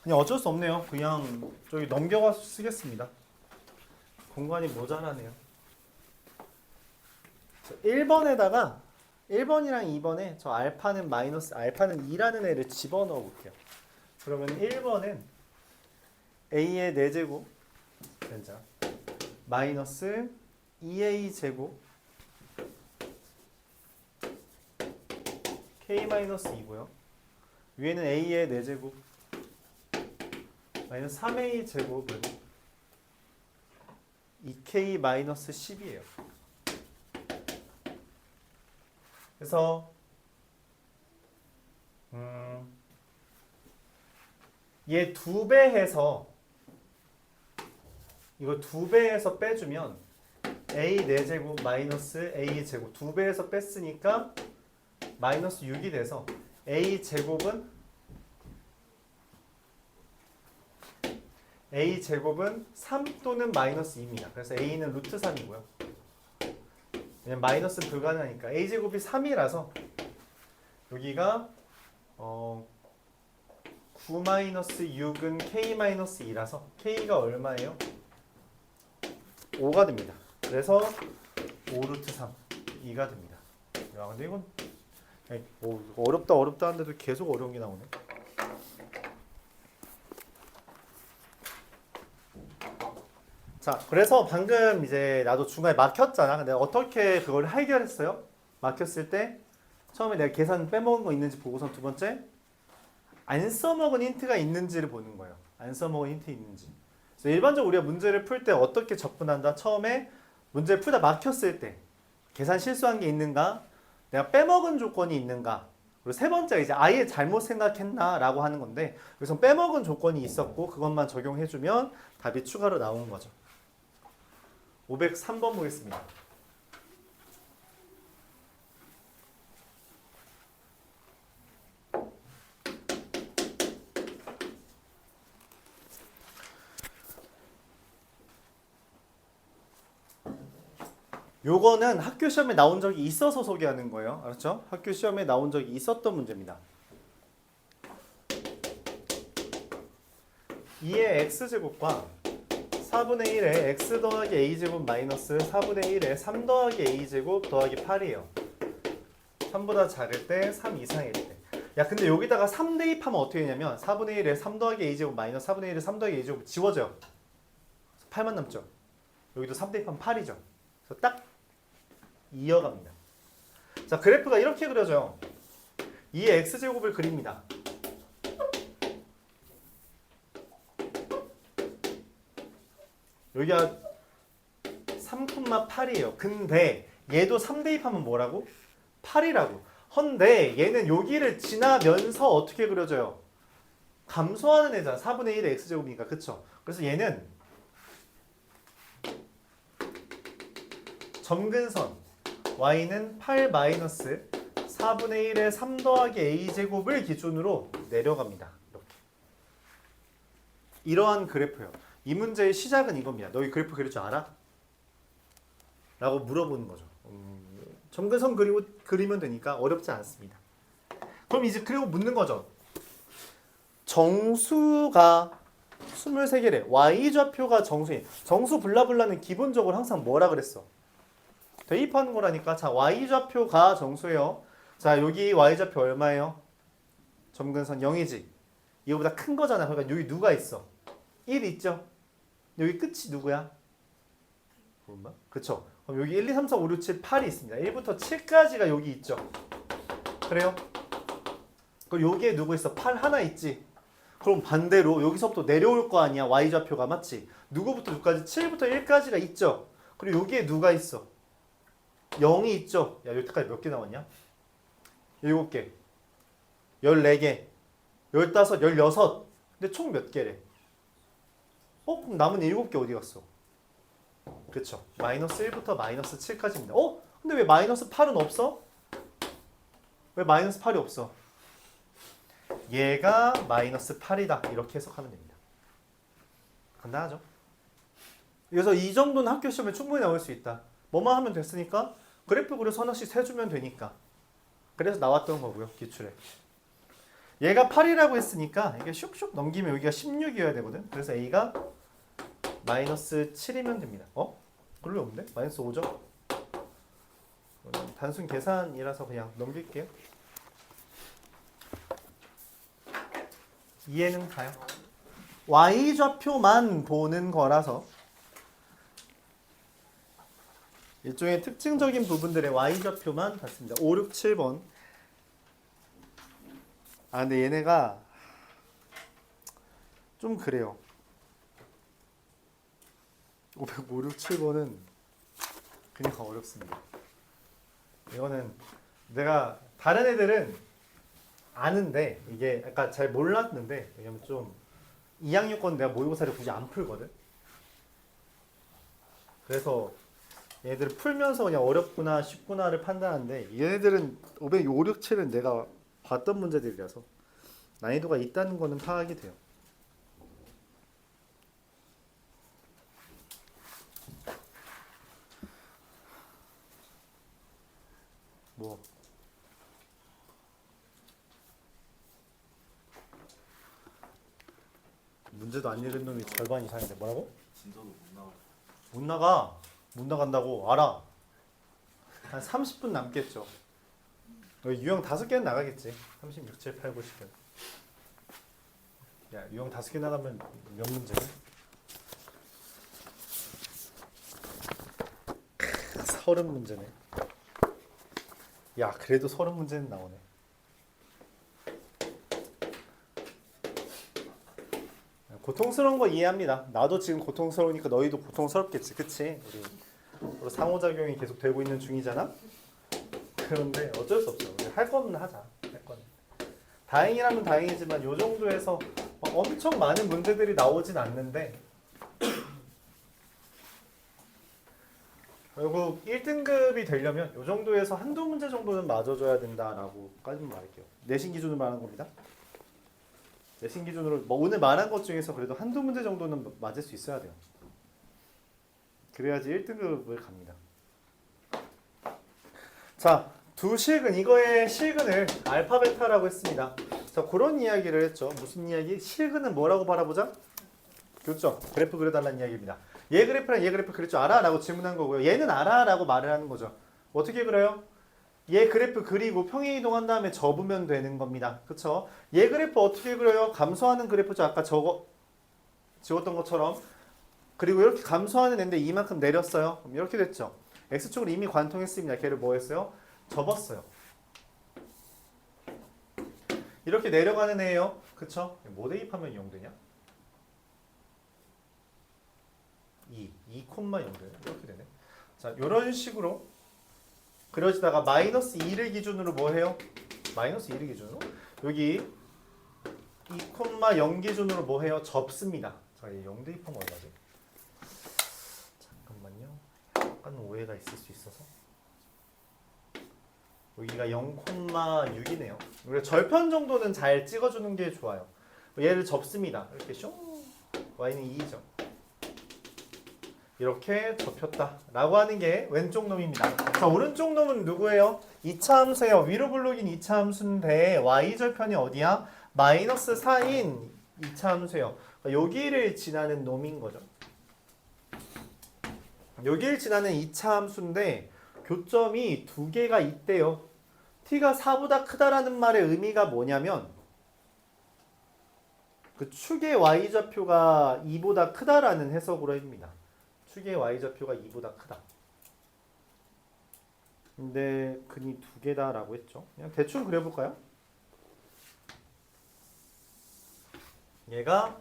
그냥 어쩔 수 없네요. 그냥 저기 넘겨가서 쓰겠습니다. 공간이 모자라네요. 1번에다가 1번이랑 2번에 저 알파는 마이너스 알파는 2라는 애를 집어넣어 볼게요. 그러면 1번은 a의 4제곱 된자 마이너스 2a 제곱 k 마이너스 2고요. 위에는 a의 4제곱 마이너스 3a 제곱은 2k 마이너스 10이에요. 그래서 얘 2배 해서 이거 2배 해서 빼주면 a 4제곱 마이너스 a 제곱 2배 해서 뺐으니까 마이너스 6이 돼서 a 제곱은 a 제곱은 3 또는 마이너스 2입니다. 그래서 a는 루트 3이고요. 왜냐면 마이너스는 불가능하니까 a 제곱이 3이라서 여기가 9 마이너스 6은 k 마이너스 2라서 k가 얼마예요? 5가 됩니다. 그래서 5 루트 3 2가 됩니다. 야, 근데 이건 어렵다 하는데도 계속 어려운 게 나오네. 자, 그래서 방금 이제 나도 중간에 막혔잖아. 근데 어떻게 그걸 해결했어요? 막혔을 때 처음에 내가 계산 빼먹은 거 있는지 보고선 두 번째 안 써먹은 힌트가 있는지를 보는 거예요. 안 써먹은 힌트 있는지. 그래서 일반적으로 우리가 문제를 풀 때 어떻게 접근한다? 처음에 문제를 풀다 막혔을 때 계산 실수한 게 있는가? 내가 빼먹은 조건이 있는가? 그리고 세 번째 이제 아예 잘못 생각했나? 라고 하는 건데 여기서 빼먹은 조건이 있었고 그것만 적용해주면 답이 추가로 나오는 거죠. 503번 보겠습니다. 요거는 학교 시험에 나온 적이 있어서 소개하는 거예요. 알았죠? 학교 시험에 나온 적이 있었던 문제입니다. 2의 x제곱과 4분의 1에 x 더하기 a제곱 마이너스 4분의 1에 3 더하기 a제곱 더하기 8이에요. 3보다 작을 때 3 이상일 때. 야 근데 여기다가 3 대입하면 어떻게 되냐면 4분의 1에 3 더하기 a제곱 마이너스 4분의 1에 3 더하기 a제곱 지워져요. 8만 남죠. 여기도 3 대입하면 8이죠. 그래서 딱 이어갑니다. 자 그래프가 이렇게 그려져요. 이 x제곱을 그립니다. 여기가 3,8이에요. 근데 얘도 3 대입하면 뭐라고? 8이라고. 헌데 얘는 여기를 지나면서 어떻게 그려져요? 감소하는 애잖아. 4분의 1의 x제곱이니까. 그쵸? 그래서 얘는 점근선 y는 8 마이너스 4분의 1의 3 더하기 a제곱을 기준으로 내려갑니다. 이렇게. 이러한 그래프예요. 이 문제의 시작은 이겁니다. 너희 그래프 그릴 줄 알아? 라고 물어보는 거죠. 점근선 그리면 되니까 어렵지 않습니다. 그럼 이제 그리고 묻는 거죠. 정수가 23개래. y좌표가 정수인. 정수 블라블라는 기본적으로 항상 뭐라 그랬어? 대입하는 거라니까. 자, y좌표가 정수예요. 자, 여기 y좌표 얼마예요? 점근선 0이지. 이거보다 큰 거잖아. 그러니까 여기 누가 있어? 1 있죠? 여기 끝이 누구야? 얼마? 그쵸? 그럼 여기 1, 2, 3, 4, 5, 6, 7, 8이 있습니다. 1부터 7까지가 여기 있죠? 그래요? 그럼 여기에 누구 있어? 8 하나 있지? 그럼 반대로 여기서부터 내려올 거 아니야? y좌표가 맞지? 누구부터 누구까지? 7부터 1까지가 있죠? 그리고 여기에 누가 있어? 0이 있죠? 야 여기까지 몇 개 나왔냐? 7개 14개 15, 16 근데 총 몇 개래? 그럼 남은 7개 어디 갔어? 그쵸 마이너스 1부터 마이너스 7까지입니다. 근데 왜 마이너스 8은 없어? 왜 마이너스 8이 없어? 얘가 마이너스 8이다 이렇게 해석하면 됩니다. 간단하죠? 그래서 이 정도는 학교 시험에 충분히 나올 수 있다. 뭐만 하면 됐으니까 그래프 그려서 하나씩 세주면 되니까. 그래서 나왔던 거고요. 기출에. 얘가 8이라고 했으니까 이게 슉슉 넘기면 여기가 16이어야 되거든. 그래서 A가 마이너스 7이면 됩니다. 그럴 리 없는데? 마이너스 5죠? 단순 계산이라서 그냥 넘길게요. 이해는 가요? Y좌표만 보는 거라서 일종의 특징적인 부분들의 Y좌표만 봤습니다. 5, 6, 7번. 근데 얘네가 좀 그래요. 5, 6, 7번은 그냥 어렵습니다. 이거는 내가 다른 애들은 아는데 이게 약간 잘 몰랐는데 왜냐면 좀 2학년 건 내가 모의고사를 굳이 안 풀거든. 그래서 얘네들 풀면서 그냥 어렵구나 쉽구나를 판단하는데 얘네들은 5, 6, 7은 내가 봤던 문제들이라서 난이도가 있다는 거는 파악이 돼요. 뭐 문제도 안 읽은 놈이 절반 이상인데 뭐라고?
진도도 못 나와요.
못 나가. 못 나간다고 알아. 한 30분 남겠죠. 유형 5개는 나가겠지. 36, 7, 8, 9, 10은. 야, 유형 5개 나가면 몇 문제야? 30문제네. 야, 그래도 30문제는 나오네. 고통스러운 거 이해합니다. 나도 지금 고통스러우니까 너희도 고통스럽겠지. 그치? 우리 상호작용이 계속 되고 있는 중이잖아? 그런데 어쩔 수 없어. 우리 할 거는 하자. 할 거는. 다행이라면 다행이지만 요 정도에서 엄청 많은 문제들이 나오진 않는데 결국 1등급이 되려면 요 정도에서 한두 문제 정도는 맞아줘야 된다라고까지는 말할게요. 내신 기준으로 말하는 겁니다. 내신 기준으로 뭐 오늘 말한 것 중에서 그래도 한두 문제 정도는 맞을 수 있어야 돼요. 그래야지 1등급을 갑니다. 자, 두 실근, 이거의 실근을 알파 베타라고 했습니다. 자, 그런 이야기를 했죠. 무슨 이야기? 실근은 뭐라고 바라보자? 교점. 그래프 그려달라는 이야기입니다. 얘 그래프랑 얘 그래프 그릴 줄 알아? 라고 질문한 거고요. 얘는 알아? 라고 말을 하는 거죠. 어떻게 그려요? 얘 그래프 그리고 평행이동한 다음에 접으면 되는 겁니다. 그쵸? 얘 그래프 어떻게 그려요? 감소하는 그래프죠. 아까 지웠던 것처럼. 그리고 이렇게 감소하는 애인데 이만큼 내렸어요. 그럼 이렇게 됐죠. X축으로 이미 관통했습니다. 걔를 뭐 했어요? 접었어요. 이렇게 내려가는 애예요. 그쵸? 뭐 대입하면 0 되냐? 2 0 되네. 이렇게 되네. 자, 이런 식으로 그려지다가 마이너스 2를 기준으로 뭐 해요? 마이너스 2를 기준으로 여기 2,0 기준으로 뭐 해요? 접습니다. 자, 이 0 대입하면 얼마지? 잠깐만요. 약간 오해가 있을 수 있어서 여기가 0,6이네요. 우리가 절편 정도는 잘 찍어주는 게 좋아요. 얘를 접습니다. 이렇게 슝 y는 2죠. 이렇게 접혔다 라고 하는 게 왼쪽 놈입니다. 자, 오른쪽 놈은 누구예요? 2차 함수예요. 위로 블록인 2차 함수인데 y절편이 어디야? 마이너스 4인 2차 함수예요. 여기를 지나는 놈인 거죠. 여기를 지나는 2차 함수인데 교점이 두 개가 있대요. t가 4보다 크다라는 말의 의미가 뭐냐면 그 축의 y좌표가 2보다 크다라는 해석으로 합니다. 축의 y좌표가 2보다 크다. 근데 근이 두 개다라고 했죠. 그냥 대충 그려볼까요? 얘가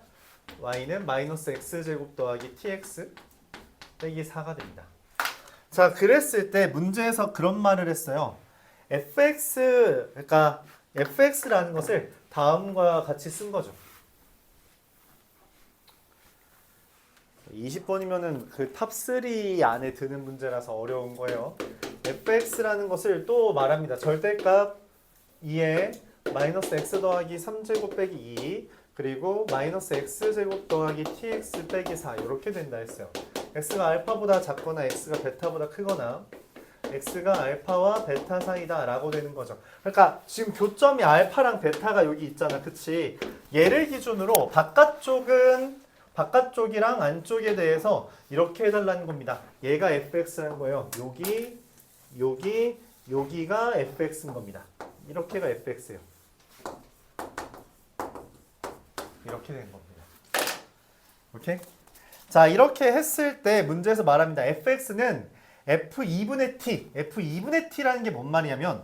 y는 마이너스 x제곱 더하기 tx 빼기 4가 됩니다. 자, 그랬을 때 문제에서 그런 말을 했어요. 그러니까 fx라는 것을 다음과 같이 쓴 거죠. 20번이면은 그 탑 3 안에 드는 문제라서 어려운 거예요. fx라는 것을 또 말합니다. 절대값 2에 마이너스 x 더하기 3제곱 빼기 2 그리고 마이너스 x제곱 더하기 tx 빼기 4 이렇게 된다 했어요. x가 알파보다 작거나 x가 베타보다 크거나 x가 알파와 베타 사이다 라고 되는 거죠. 그러니까 지금 교점이 알파랑 베타가 여기 있잖아. 그치? 얘를 기준으로 바깥쪽이랑 안쪽에 대해서 이렇게 해달라는 겁니다. 얘가 fx라는 거예요. 여기가 fx인 겁니다. 이렇게가 fx예요. 이렇게 된 겁니다. 오케이? 자, 이렇게 했을 때 문제에서 말합니다. fx는 f2분의 t, f2분의 t라는 게 뭔 말이냐면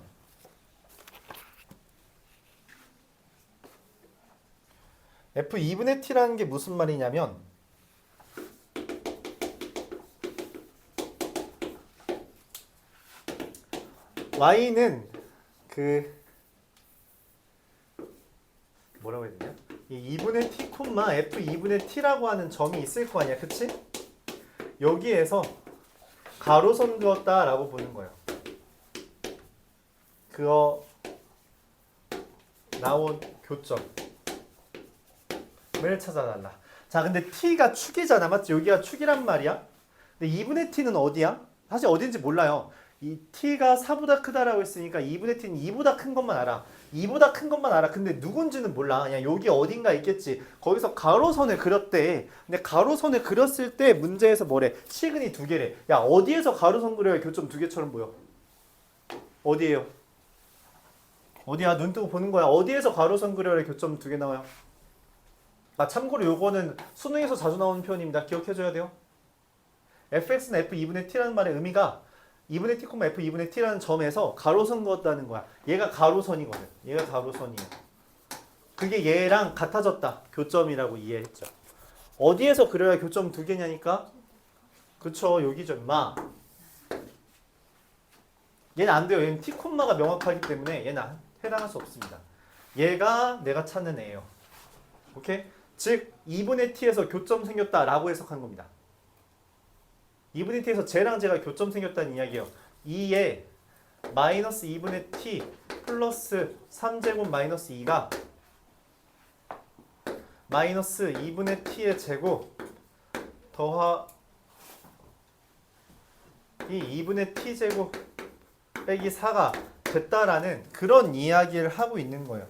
f2분의 t라는 게 무슨 말이냐면 y는 뭐라고 해야 되냐? 이 2분의 t, f2분의 t라고 하는 점이 있을 거 아니야. 그치? 여기에서 가로선 그었다라고 보는 거예요. 그거 나온 교점을 찾아달라. 자, 근데 t가 축이잖아. 맞지? 여기가 축이란 말이야. 근데 2분의 t는 어디야? 사실 어딘지 몰라요. 이 t가 4보다 크다라고 했으니까 2분의 t는 2보다 큰 것만 알아. 2보다 큰 것만 알아. 근데 누군지는 몰라. 그냥 여기 어딘가 있겠지. 거기서 가로선을 그렸대. 근데 가로선을 그렸을 때 문제에서 뭐래? 시근이 두 개래. 야, 어디에서 가로선 그려야 교점 두 개처럼 보여? 어디에요? 어디야? 눈 뜨고 보는 거야. 어디에서 가로선 그려야 교점 두 개 나와요? 아, 참고로 요거는 수능에서 자주 나오는 표현입니다. 기억해줘야 돼요. fx는 f2분의 t라는 말의 의미가 2분의 t, f2분의 t라는 점에서 가로선 그었다는 거야. 얘가 가로선이거든. 얘가 가로선이에요. 그게 얘랑 같아졌다. 교점이라고 이해했죠. 어디에서 그려야 교점 두 개냐니까? 그쵸, 여기죠, 임마. 얘는 안 돼요. 얘는 t, 가 명확하기 때문에 얘는 해당할 수 없습니다. 얘가 내가 찾는 애예요. 오케이? 즉 2분의 t에서 교점 생겼다라고 해석한 겁니다. 2분의 t에서 쟤랑 쟤가 교점 생겼다는 이야기예요. 2에 마이너스 2분의 t 플러스 3제곱 마이너스 2가 마이너스 2분의 t의 제곱 더하기 2분의 t 제곱 빼기 4가 됐다라는 그런 이야기를 하고 있는 거예요.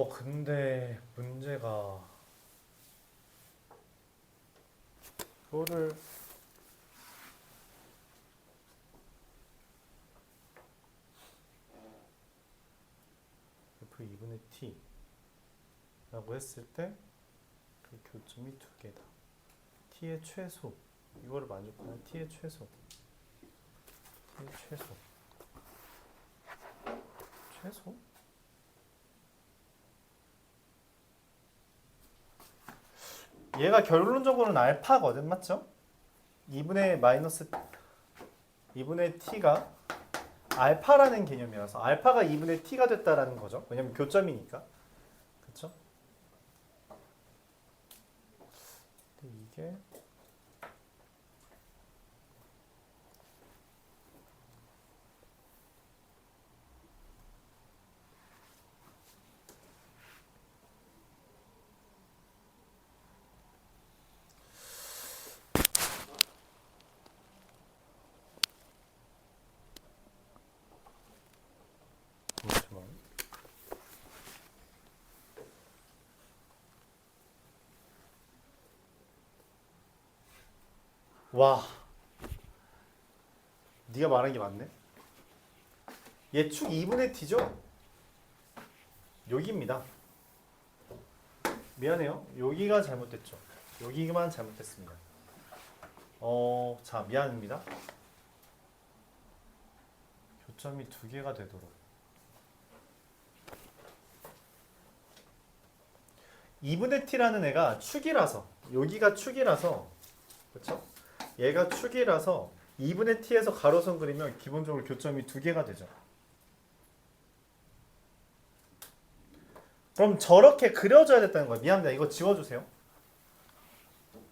근데 문제가 이거를 F 2분의 T 라고 했을 때 그 교점이 두 개다. T의 최소 이거를 만족하는 T의 최소 최소? 얘가 결론적으로는 알파거든, 맞죠? 2분의 t가 알파라는 개념이라서 알파가 2분의 t가 됐다라는 거죠. 왜냐면 교점이니까. 그쵸? 근데 이게 잠시만. 와, 네가 말한 게 맞네. 얘 축 2분의 t죠? 여기입니다. 미안해요. 여기가 잘못됐죠. 여기만 잘못됐습니다. 자, 미안합니다. 교점이 두 개가 되도록 2분의 t라는 애가 축이라서 여기가 축이라서 그렇죠? 얘가 축이라서 2분의 t에서 가로선 그리면 기본적으로 교점이 두 개가 되죠. 그럼 저렇게 그려줘야 됐다는 거야. 미안합니다. 이거 지워주세요.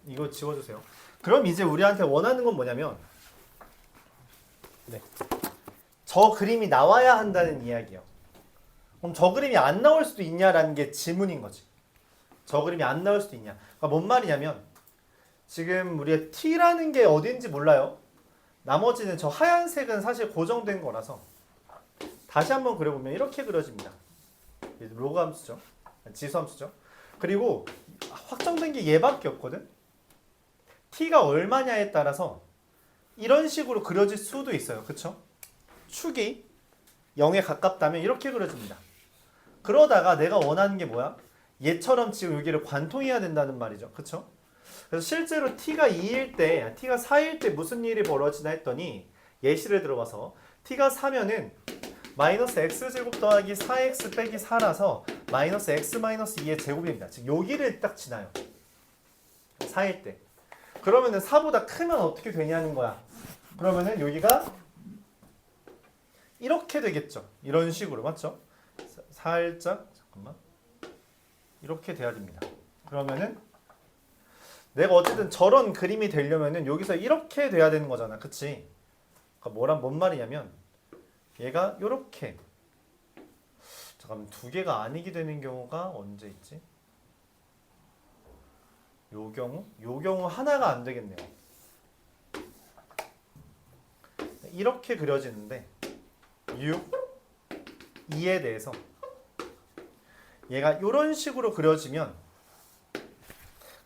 이거 지워주세요. 그럼 이제 우리한테 원하는 건 뭐냐면 네. 저 그림이 나와야 한다는 이야기예요. 그럼 저 그림이 안 나올 수도 있냐라는 게 질문인 거지. 저 그림이 안 나올 수도 있냐. 그러니까 뭔 말이냐면 지금 우리가 t라는 게 어딘지 몰라요. 나머지는 저 하얀색은 사실 고정된 거라서 다시 한번 그려보면 이렇게 그려집니다. 로그 함수죠. 지수 함수죠. 그리고 확정된 게 얘밖에 없거든. t가 얼마냐에 따라서 이런 식으로 그려질 수도 있어요. 그쵸? 축이 0에 가깝다면 이렇게 그려집니다. 그러다가 내가 원하는 게 뭐야? 얘처럼 지금 여기를 관통해야 된다는 말이죠. 그쵸? 그래서 실제로 t가 2일 때, t가 4일 때 무슨 일이 벌어지나 했더니 예시를 들어봐서 t가 4면은 마이너스 x제곱 더하기 4x 빼기 4라서 마이너스 x 마이너스 2의 제곱입니다. 즉 여기를 딱 지나요. 4일 때. 그러면은 4보다 크면 어떻게 되냐는 거야. 그러면은 여기가 이렇게 되겠죠. 이런 식으로 맞죠? 살짝 잠깐만 이렇게 돼야 됩니다. 그러면은 내가 어쨌든 저런 그림이 되려면은 여기서 이렇게 돼야 되는 거잖아. 그치? 그러니까 뭔 말이냐면 얘가 요렇게 잠깐만 두 개가 아니게 되는 경우가 언제 있지? 요 경우 하나가 안 되겠네요. 이렇게 그려지는데 6, 2에 대해서 얘가 요런 식으로 그려지면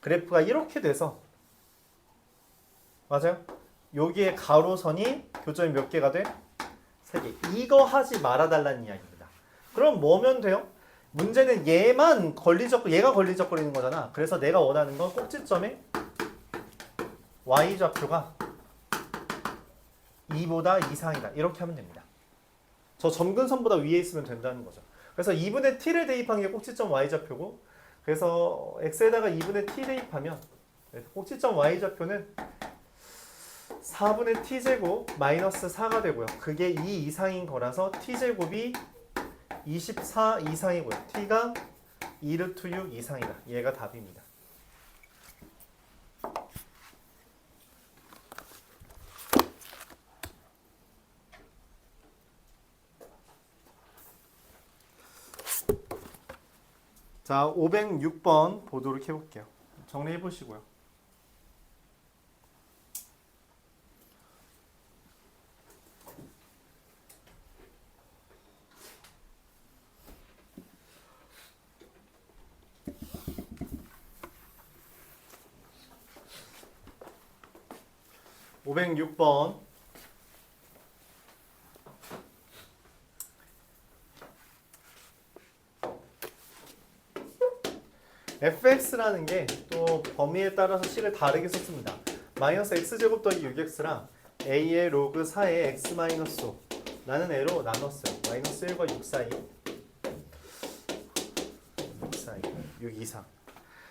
그래프가 이렇게 돼서 맞아요? 여기에 가로선이 교점이 몇 개가 돼? 3개. 이거 하지 말아달라는 이야기입니다. 그럼 뭐면 돼요? 문제는 얘가 걸리적거리는 거잖아. 그래서 내가 원하는 건 꼭지점에 y좌표가 2보다 이상이다. 이렇게 하면 됩니다. 저 점근선보다 위에 있으면 된다는 거죠. 그래서 2분의 t를 대입한 게 꼭지점 y좌표고 그래서 x에다가 2분의 t 대입하면 꼭지점 y좌표는 4분의 t제곱 마이너스 4가 되고요. 그게 2 이상인 거라서 t제곱이 24 이상이고요. t가 2루트 6 이상이다. 얘가 답입니다. 자, 506번 보도록 해볼게요. 정리해 보시고요. 506번. fx라는 게 또 범위에 따라서 식을 다르게 썼습니다. 마이너스 x제곱 더하기 6x랑 a의 로그 4의 x 마이너스 5 라는 애로 나눴어요. 마이너스 1과 6 사이. 6 사이. 6 이상.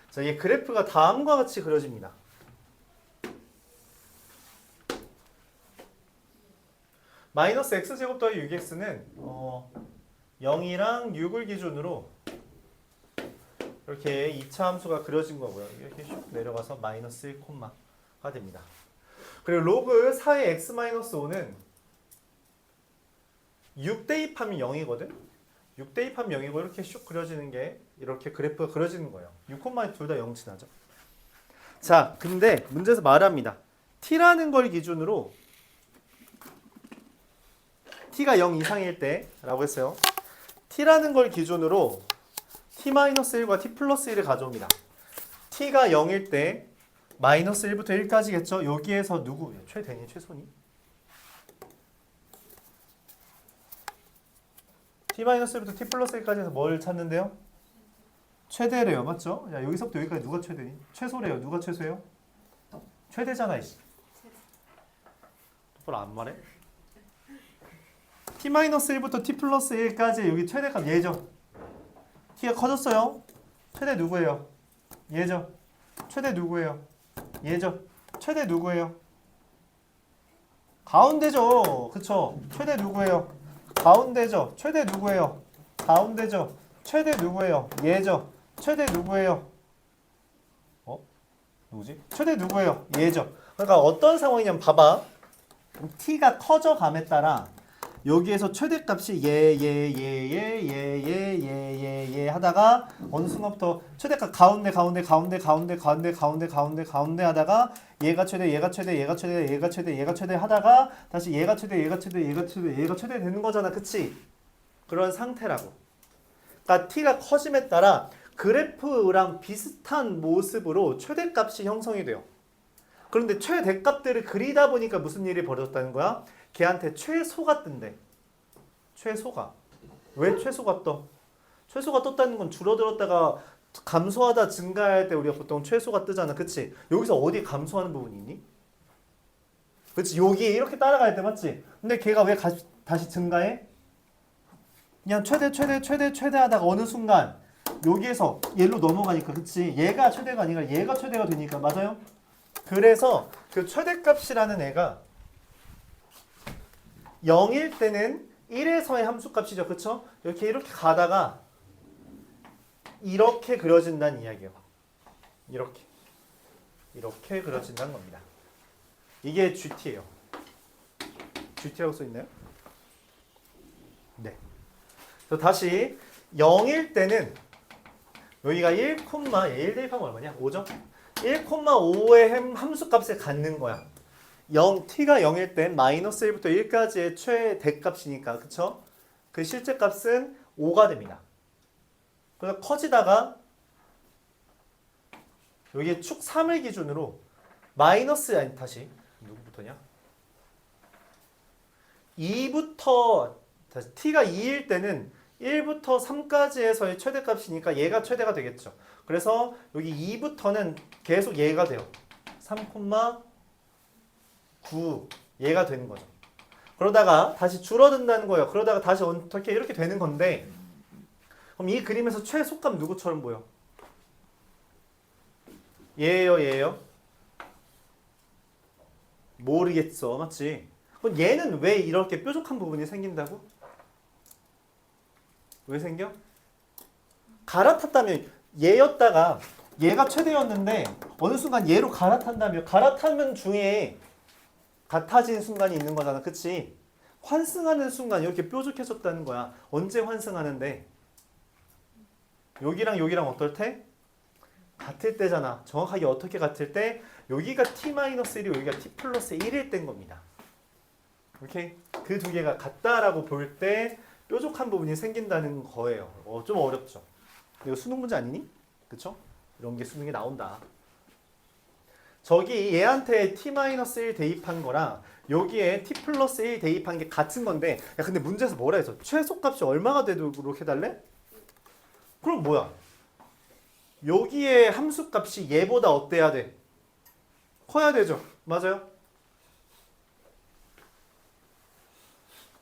자, 이 그래프가 다음과 같이 그려집니다. 마이너스 x제곱 더하기 6x는 0이랑 6을 기준으로 이렇게 2차 함수가 그려진 거고요. 이렇게 슉 내려가서 마이너스 1콤마가 됩니다. 그리고 로그 4의 x-5는 6 대입하면 0이거든? 6 대입하면 0이고 이렇게 슉 그려지는 게 이렇게 그래프가 그려지는 거예요. 6콤마에 둘 다 0 지나죠. 자, 근데 문제에서 말합니다. t라는 걸 기준으로 t가 0 이상일 때 라고 했어요. t라는 걸 기준으로 t-1과 t 플러스 1을 가져옵니다. t가 0일 때 마이너스 1부터 1까지겠죠? 여기에서 누구? 최대니? 최소니? t-1부터 t 플러스 1까지 해서 뭘 찾는데요? 최대래요. 맞죠? 야, 여기서부터 여기까지 누가 최대니? 최소래요. 누가 최소예요? 최대잖아. 이씨. 똑바로 안 말해? t-1부터 t 플러스 1까지 여기 최대값 얘죠? t가 커졌어요. 최대 누구예요? 얘죠. 최대 누구예요? 얘죠. 최대 누구예요? 가운데죠. 그쵸? 최대 누구예요? 가운데죠. 최대 누구예요? 가운데죠. 최대 누구예요? 얘죠. 최대 누구예요? 누구지? 최대 누구예요? 얘죠. 그러니까 어떤 상황이냐면 봐봐. t가 커져감에 따라 여기에서 최대값이 얘 하다가 어느 순간부터 최대값 가운데 하다가 얘가 최대 하다가 다시 얘가 최대 되는 거잖아. 그치? 그런 상태라고. 그러니까 t가 커짐에 따라 그래프랑 비슷한 모습으로 최대값이 형성이 돼요. 그런데 최대값들을 그리다 보니까 무슨 일이 벌어졌다는 거야? 걔한테 최소가 뜬대. 최소가. 왜 최소가 떠? 최소가 떴다는 건 줄어들었다가 감소하다 증가할 때 우리가 보통 최소가 뜨잖아. 그치? 여기서 어디 감소하는 부분이 있니? 그치? 여기 이렇게 따라갈 때 맞지? 근데 걔가 왜 다시 증가해? 그냥 최대 하다가 어느 순간 여기에서 얘로 넘어가니까 그치? 얘가 최대가 아니라 얘가 최대가 되니까 맞아요? 그래서 그 최대값이라는 애가 0일 때는 1에서의 함수값이죠. 그쵸? 이렇게 가다가 이렇게 그려진다는 이야기예요. 이렇게 그려진다는 겁니다. 이게 GT예요. GT라고 써있나요? 네. 그래서 다시 0일 때는 여기가 1, 1 대입하면 얼마냐? 5죠? 1,5의 함수값을 갖는 거야. t가 0일 땐 마이너스 1부터 1까지의 최대값이니까 그쵸? 그 실제값은 5가 됩니다. 그래서 커지다가 여기 축 3을 기준으로 마이너스 다시 누구부터냐? 2부터 다시 t가 2일 때는 1부터 3까지에서의 최대값이니까 얘가 최대가 되겠죠. 그래서 여기 2부터는 계속 얘가 돼요. 3,9 얘가 되는 거죠. 그러다가 다시 줄어든다는 거예요. 그러다가 다시 어떻게 이렇게 되는 건데 그럼 이 그림에서 최소값 누구처럼 보여? 얘예요? 모르겠어. 맞지? 그럼 얘는 왜 이렇게 뾰족한 부분이 생긴다고? 왜 생겨? 갈아탔다면 얘였다가 얘가 최대였는데 어느 순간 얘로 갈아탄다면 갈아타면 중에 같아진 순간이 있는 거잖아. 그치? 환승하는 순간 이렇게 뾰족해졌다는 거야. 언제 환승하는데? 여기랑 여기랑 어떨 때? 같을 때잖아. 정확하게 어떻게 같을 때? 여기가 t-1이고 여기가 t 플러스 1일 때인 겁니다. 오케이? 그 두 개가 같다라고 볼 때 뾰족한 부분이 생긴다는 거예요. 좀 어렵죠? 이거 수능 문제 아니니? 그쵸? 이런 게 수능에 나온다. 저기 얘한테 t-1 대입한 거랑 여기에 t 플러스 1 대입한 게 같은 건데 야 근데 문제에서 뭐라 했어? 최소값이 얼마가 되도록 해달래? 그럼 뭐야? 여기에 함수값이 얘보다 어때야 돼? 커야 되죠. 맞아요?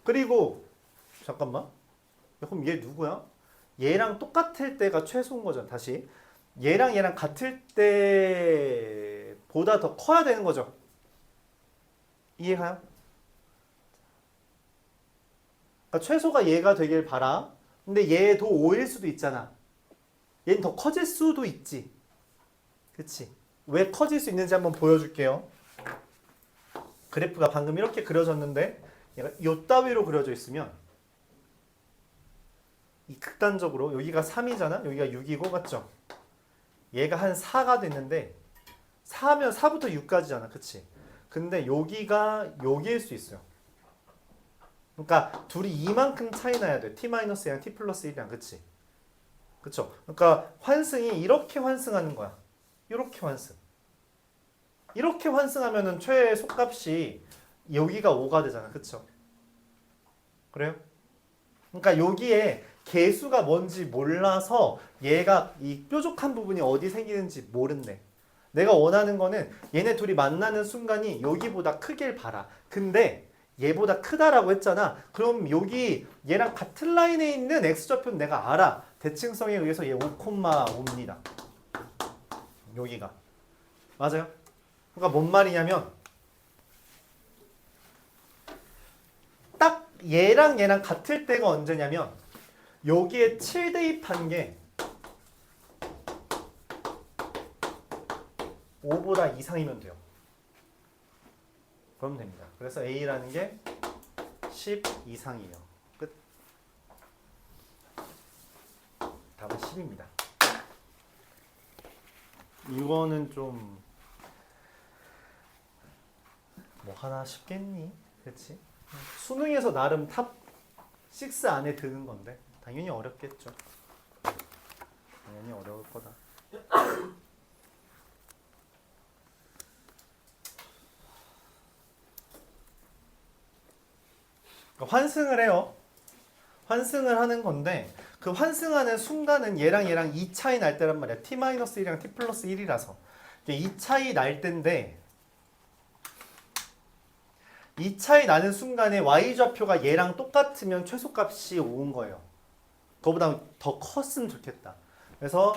그리고 잠깐만. 야, 그럼 얘 누구야? 얘랑 똑같을 때가 최소인 거잖아. 다시. 얘랑 같을 때보다 더 커야 되는 거죠. 이해가요? 그러니까 최소가 얘가 되길 바라. 근데 얘도 5일 수도 있잖아. 얘는 더 커질 수도 있지. 그치? 왜 커질 수 있는지 한번 보여줄게요. 그래프가 방금 이렇게 그려졌는데 얘가 요 따위로 그려져 있으면 이 극단적으로 여기가 3이잖아. 여기가 6이고 맞죠? 얘가 한 4가 됐는데 4면 4부터 6까지잖아. 그치? 근데 여기가 여기일 수 있어요. 그러니까 둘이 이만큼 차이 나야 돼. t-1이랑 t 플러스 1이랑. 그치? 그쵸? 그러니까 환승이 이렇게 환승하는 거야. 이렇게 환승. 이렇게 환승하면은 최소값이 여기가 5가 되잖아. 그쵸? 그래요? 그러니까 여기에 개수가 뭔지 몰라서 얘가 이 뾰족한 부분이 어디 생기는지 모른대. 내가 원하는 거는 얘네 둘이 만나는 순간이 여기보다 크길 바라. 근데 얘보다 크다라고 했잖아. 그럼 여기 얘랑 같은 라인에 있는 x좌표는 내가 알아. 대칭성에 의해서 얘 5,5입니다. 여기가. 맞아요? 그러니까 뭔 말이냐면 딱 얘랑 같을 때가 언제냐면 여기에 7 대입한 게 5보다 이상이면 돼요. 그러면 됩니다. 그래서 A라는 게 10 이상이에요. 끝. 답은 10입니다. 이거는 좀 뭐 하나 쉽겠니? 그렇지? 수능에서 나름 탑 6 안에 드는 건데 당연히 어렵겠죠. 당연히 어려울 거다. 환승을 해요. 환승을 하는 건데 그 환승하는 순간은 얘랑 이 차이 날 때란 말이야. t-1이랑 t 플러스 1이라서 이 차이 날 때인데 이 차이 나는 순간에 y좌표가 얘랑 똑같으면 최소값이 5인 거예요. 그거보다 더 컸으면 좋겠다. 그래서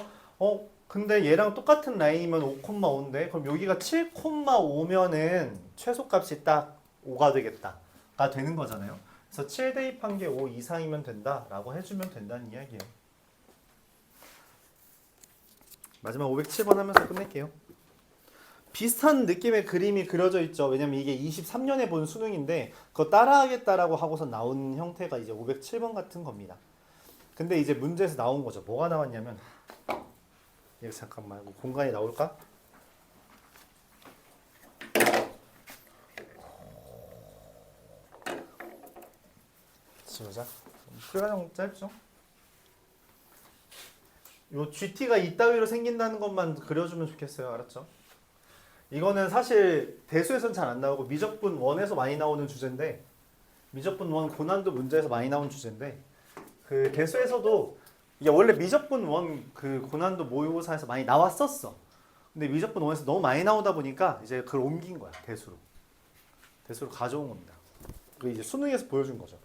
근데 얘랑 똑같은 라인이면 5,5인데 그럼 여기가 7,5면은 최소값이 딱 5가 되겠다가 되는 거잖아요. 그래서 7 대입한 게 5 이상이면 된다라고 해주면 된다는 이야기예요. 마지막 507번 하면서 끝낼게요. 비슷한 느낌의 그림이 그려져 있죠. 왜냐면 이게 23년에 본 수능인데 그거 따라하겠다라고 하고서 나온 형태가 이제 507번 같은 겁니다. 근데 이제 문제에서 나온 거죠. 뭐가 나왔냐면 이거 잠깐만 공간이 나올까? 지우자. 풀이가 좀 짧죠? 요 GT가 이따위로 생긴다는 것만 그려주면 좋겠어요. 알았죠? 이거는 사실 대수에서는 잘 안 나오고 미적분 1에서 많이 나오는 주제인데 미적분 1 고난도 문제에서 많이 나오는 주제인데 그 대수에서도 이게 원래 미적분 1 그 고난도 모의고사에서 많이 나왔었어. 근데 미적분 1에서 너무 많이 나오다 보니까 이제 그걸 옮긴 거야. 대수로. 대수로 가져온 겁니다. 그 이제 수능에서 보여준 거죠.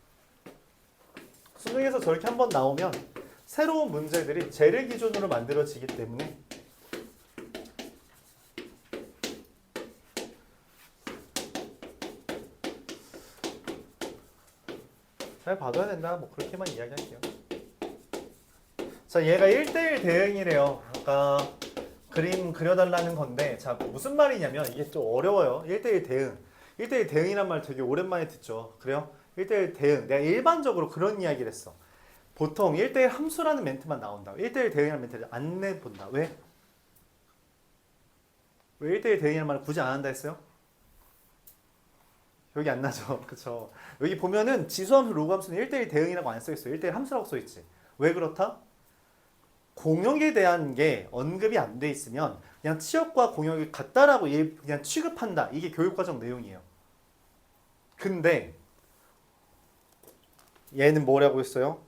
수능에서 저렇게 한번 나오면 새로운 문제들이 쟤를 기준으로 만들어지기 때문에 잘 봐둬야 된다. 뭐 그렇게만 이야기할게요. 자, 얘가 1대1 대응이래요. 아까 그림 그려달라는 건데 자 무슨 말이냐면 이게 좀 어려워요. 1대1 대응. 1대1 대응이란 말 되게 오랜만에 듣죠. 그래요? 1대1 대응. 내가 일반적으로 그런 이야기를 했어. 보통 1대1 함수라는 멘트만 나온다. 1대1 대응이라는 멘트를 안 내본다. 왜? 왜 1대1 대응이라는 말을 굳이 안 한다 했어요? 여기 안 나죠. 그쵸? 여기 보면은 지수함수, 로그함수는 1대1 대응이라고 안 써있어요. 1대1 함수라고 써있지. 왜 그렇다? 공역에 대한 게 언급이 안 돼 있으면 그냥 치역과 공역이 같다라고 그냥 취급한다. 이게 교육과정 내용이에요. 근데 얘는 뭐라고 했어요?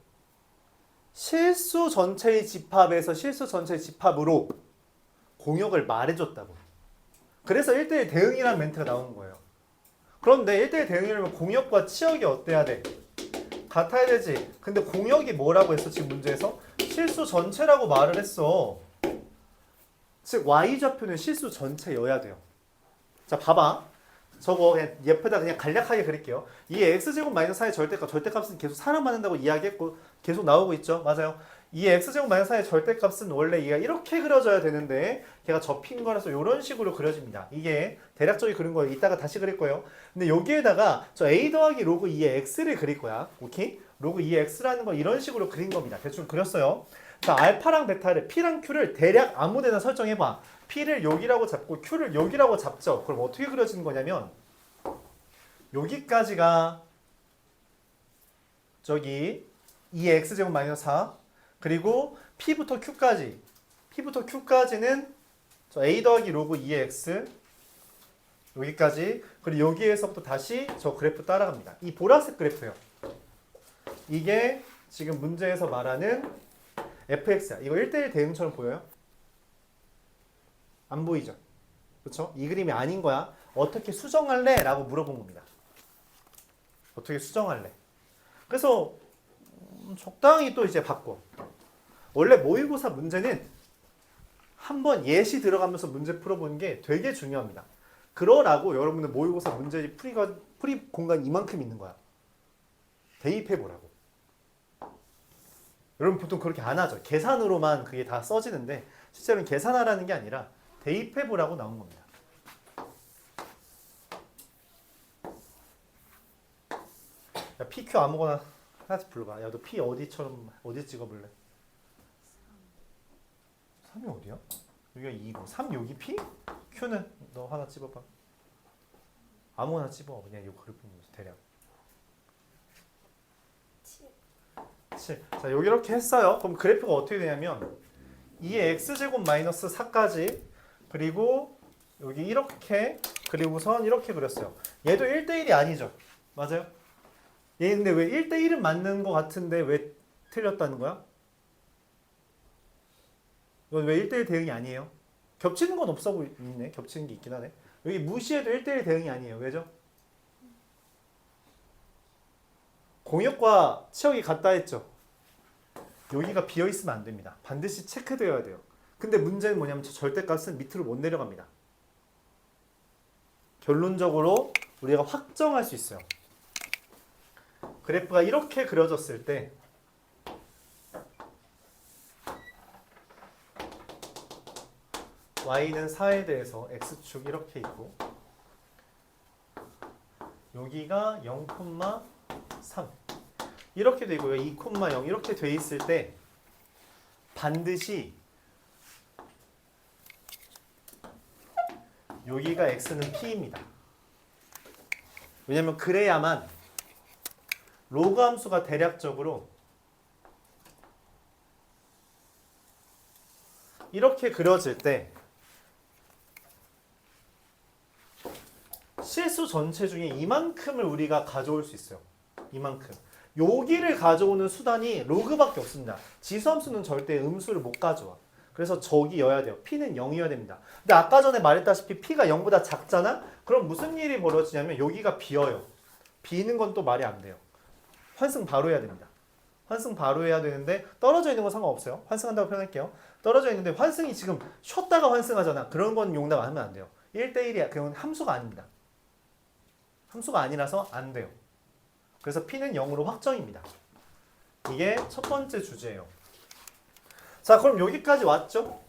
실수 전체의 집합에서 실수 전체의 집합으로 공역을 말해줬다고. 그래서 1대1 대응이라는 멘트가 나온 거예요. 그런데 1대1 대응이라면 공역과 치역이 어때야 돼? 같아야 되지. 근데 공역이 뭐라고 했어? 지금 문제에서? 실수 전체라고 말을 했어. 즉 Y좌표는 실수 전체여야 돼요. 자 봐봐. 저거 그냥 옆에다 그냥 간략하게 그릴게요. 이 x제곱 마이너스 4의 절대값은 계속 사람받는다고 이야기했고 계속 나오고 있죠. 맞아요. 이 x제곱 마이너스 4의 절대값은 원래 얘가 이렇게 그려져야 되는데 걔가 접힌 거라서 이런 식으로 그려집니다. 이게 대략적이 그린 거예요. 이따가 다시 그릴 거예요. 근데 여기에다가 저 a 더하기 로그 2의 x를 그릴 거야. 오케이? 로그 2의 x라는 건 이런 식으로 그린 겁니다. 대충 그렸어요. 자 알파랑 베타를 p랑 q를 대략 아무데나 설정해봐. P를 여기라고 잡고 Q를 여기라고 잡죠. 그럼 어떻게 그려지는 거냐면 여기까지가 저기 2x제곱 마이너스 4 그리고 P부터 Q까지는 저 A 더하기 로그 2의 x 여기까지 그리고 여기에서부터 다시 저 그래프 따라갑니다. 이 보라색 그래프예요. 이게 지금 문제에서 말하는 fx야. 이거 1대1 대응처럼 보여요? 안 보이죠? 그렇죠? 이 그림이 아닌 거야. 어떻게 수정할래? 라고 물어본 겁니다. 어떻게 수정할래? 그래서 적당히 또 이제 바꿔. 원래 모의고사 문제는 한번 예시 들어가면서 문제 풀어보는 게 되게 중요합니다. 그러라고 여러분들 모의고사 문제 풀이 공간 이만큼 있는 거야. 대입해보라고. 여러분 보통 그렇게 안 하죠. 계산으로만 그게 다 써지는데 실제로는 계산하라는 게 아니라 대입해보라고 나온 겁니다. 야, PQ 아무거나 하나씩 불러봐. 야, 너 P 어디 찍어볼래? 3이 어디야? 여기가 2고 3 여기 P? Q는 너 하나 찍어봐. 아무거나 찍어. 그냥 이 그룹 보면서 대략. 7. 자, 여기 이렇게 했어요. 그럼 그래프가 어떻게 되냐면 2의 x제곱 마이너스 4까지 그리고 여기 이렇게 그리고선 이렇게 그렸어요. 얘도 1대1이 아니죠. 맞아요? 얘 근데 왜 1대1은 맞는 것 같은데 왜 틀렸다는 거야? 이건 왜 1대1 대응이 아니에요? 겹치는 건 없어 보이네. 겹치는 게 있긴 하네. 여기 무시해도 1대1 대응이 아니에요. 왜죠? 공역과 치역이 같다 했죠. 여기가 비어있으면 안 됩니다. 반드시 체크되어야 돼요. 근데 문제는 뭐냐면 저 절대값은 밑으로 못 내려갑니다. 결론적으로 우리가 확정할 수 있어요. 그래프가 이렇게 그려졌을 때 y는 4에 대해서 x축 이렇게 있고 여기가 0,3 이렇게 되고요. 2,0 이렇게 돼 있을 때 반드시 여기가 x는 p입니다. 왜냐면 그래야만 로그 함수가 대략적으로 이렇게 그려질 때 실수 전체 중에 이만큼을 우리가 가져올 수 있어요. 이만큼. 여기를 가져오는 수단이 로그밖에 없습니다. 지수함수는 절대 음수를 못 가져와. 그래서 저기여야 돼요. P는 0이어야 됩니다. 근데 아까 전에 말했다시피 P가 0보다 작잖아? 그럼 무슨 일이 벌어지냐면 여기가 비어요. 비는 건 또 말이 안 돼요. 환승 바로 해야 됩니다. 환승 바로 해야 되는데 떨어져 있는 건 상관없어요. 환승한다고 표현할게요. 떨어져 있는데 환승이 지금 쉬었다가 환승하잖아. 그런 건 용납 안 하면 안 돼요. 1대1이야. 그건 함수가 아닙니다. 함수가 아니라서 안 돼요. 그래서 P는 0으로 확정입니다. 이게 첫 번째 주제예요. 자, 그럼 여기까지 왔죠?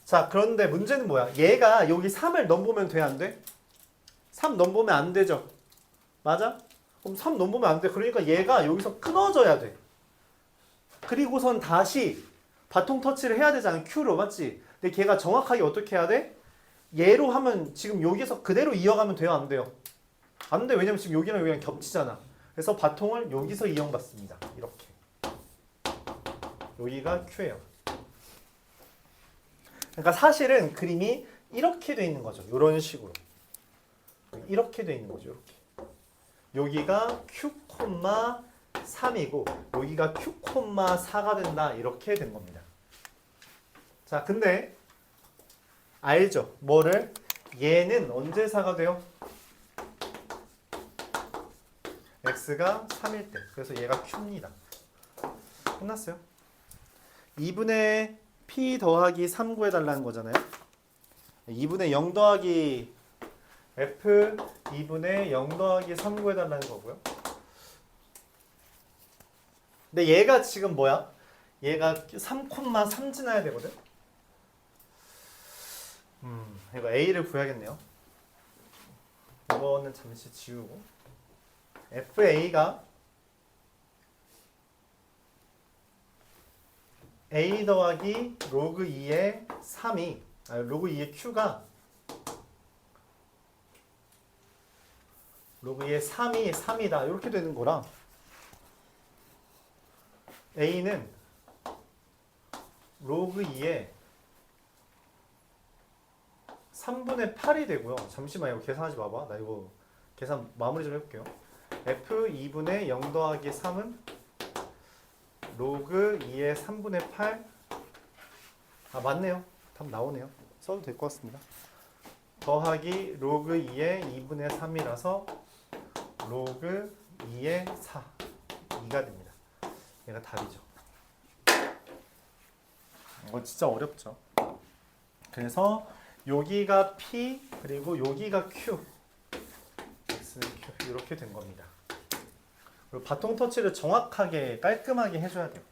자, 그런데 문제는 뭐야? 얘가 여기 3을 넘보면 돼, 안 돼? 3 넘보면 안 되죠? 맞아? 그럼 3 넘보면 안 돼. 그러니까 얘가 여기서 끊어져야 돼. 그리고선 다시 바통 터치를 해야 되잖아. Q로, 맞지? 근데 걔가 정확하게 어떻게 해야 돼? 얘로 하면 지금 여기서 그대로 이어가면 돼요, 안 돼요? 안 돼. 왜냐면 지금 여기랑 여기랑 겹치잖아. 그래서 바통을 여기서 이용받습니다. 이렇게. 여기가 Q예요. 그러니까 사실은 그림이 이렇게 돼 있는 거죠. 이런 식으로. 이렇게 돼 있는 거죠. 이렇게. 여기가 Q, 3이고 여기가 Q, 4가 된다. 이렇게 된 겁니다. 자, 근데 알죠? 뭐를? 얘는 언제 4가 돼요? x가 3일 때. 그래서 얘가 q입니다. 끝났어요. 2분의 p 더하기 3 구해달라는 거잖아요. 2분의 0 더하기 f 2분의 0 더하기 3 구해달라는 거고요. 근데 얘가 지금 뭐야? 얘가 3,3 지나야 되거든. 이거 a를 구해야겠네요. 이거는 잠시 지우고 FA가 A 더하기 로그 2의 3이 로그 2의 Q가 로그 2의 3이 3이다 이렇게 되는 거라 A는 로그 2의 3분의 8이 되고요. 잠시만 이거 계산하지 마봐. 나 이거 계산 마무리 좀 해볼게요. F 2분의 0 더하기 3은 로그 2의 3분의 8. 아, 맞네요. 답 나오네요. 써도 될 것 같습니다. 더하기 로그 2의 2분의 3이라서 로그 2의 4. 2가 됩니다. 얘가 답이죠. 이거 진짜 어렵죠. 그래서 여기가 P 그리고 여기가 Q. X는 Q. 이렇게 된 겁니다. 그리고 바통 터치를 정확하게 깔끔하게 해줘야 돼요.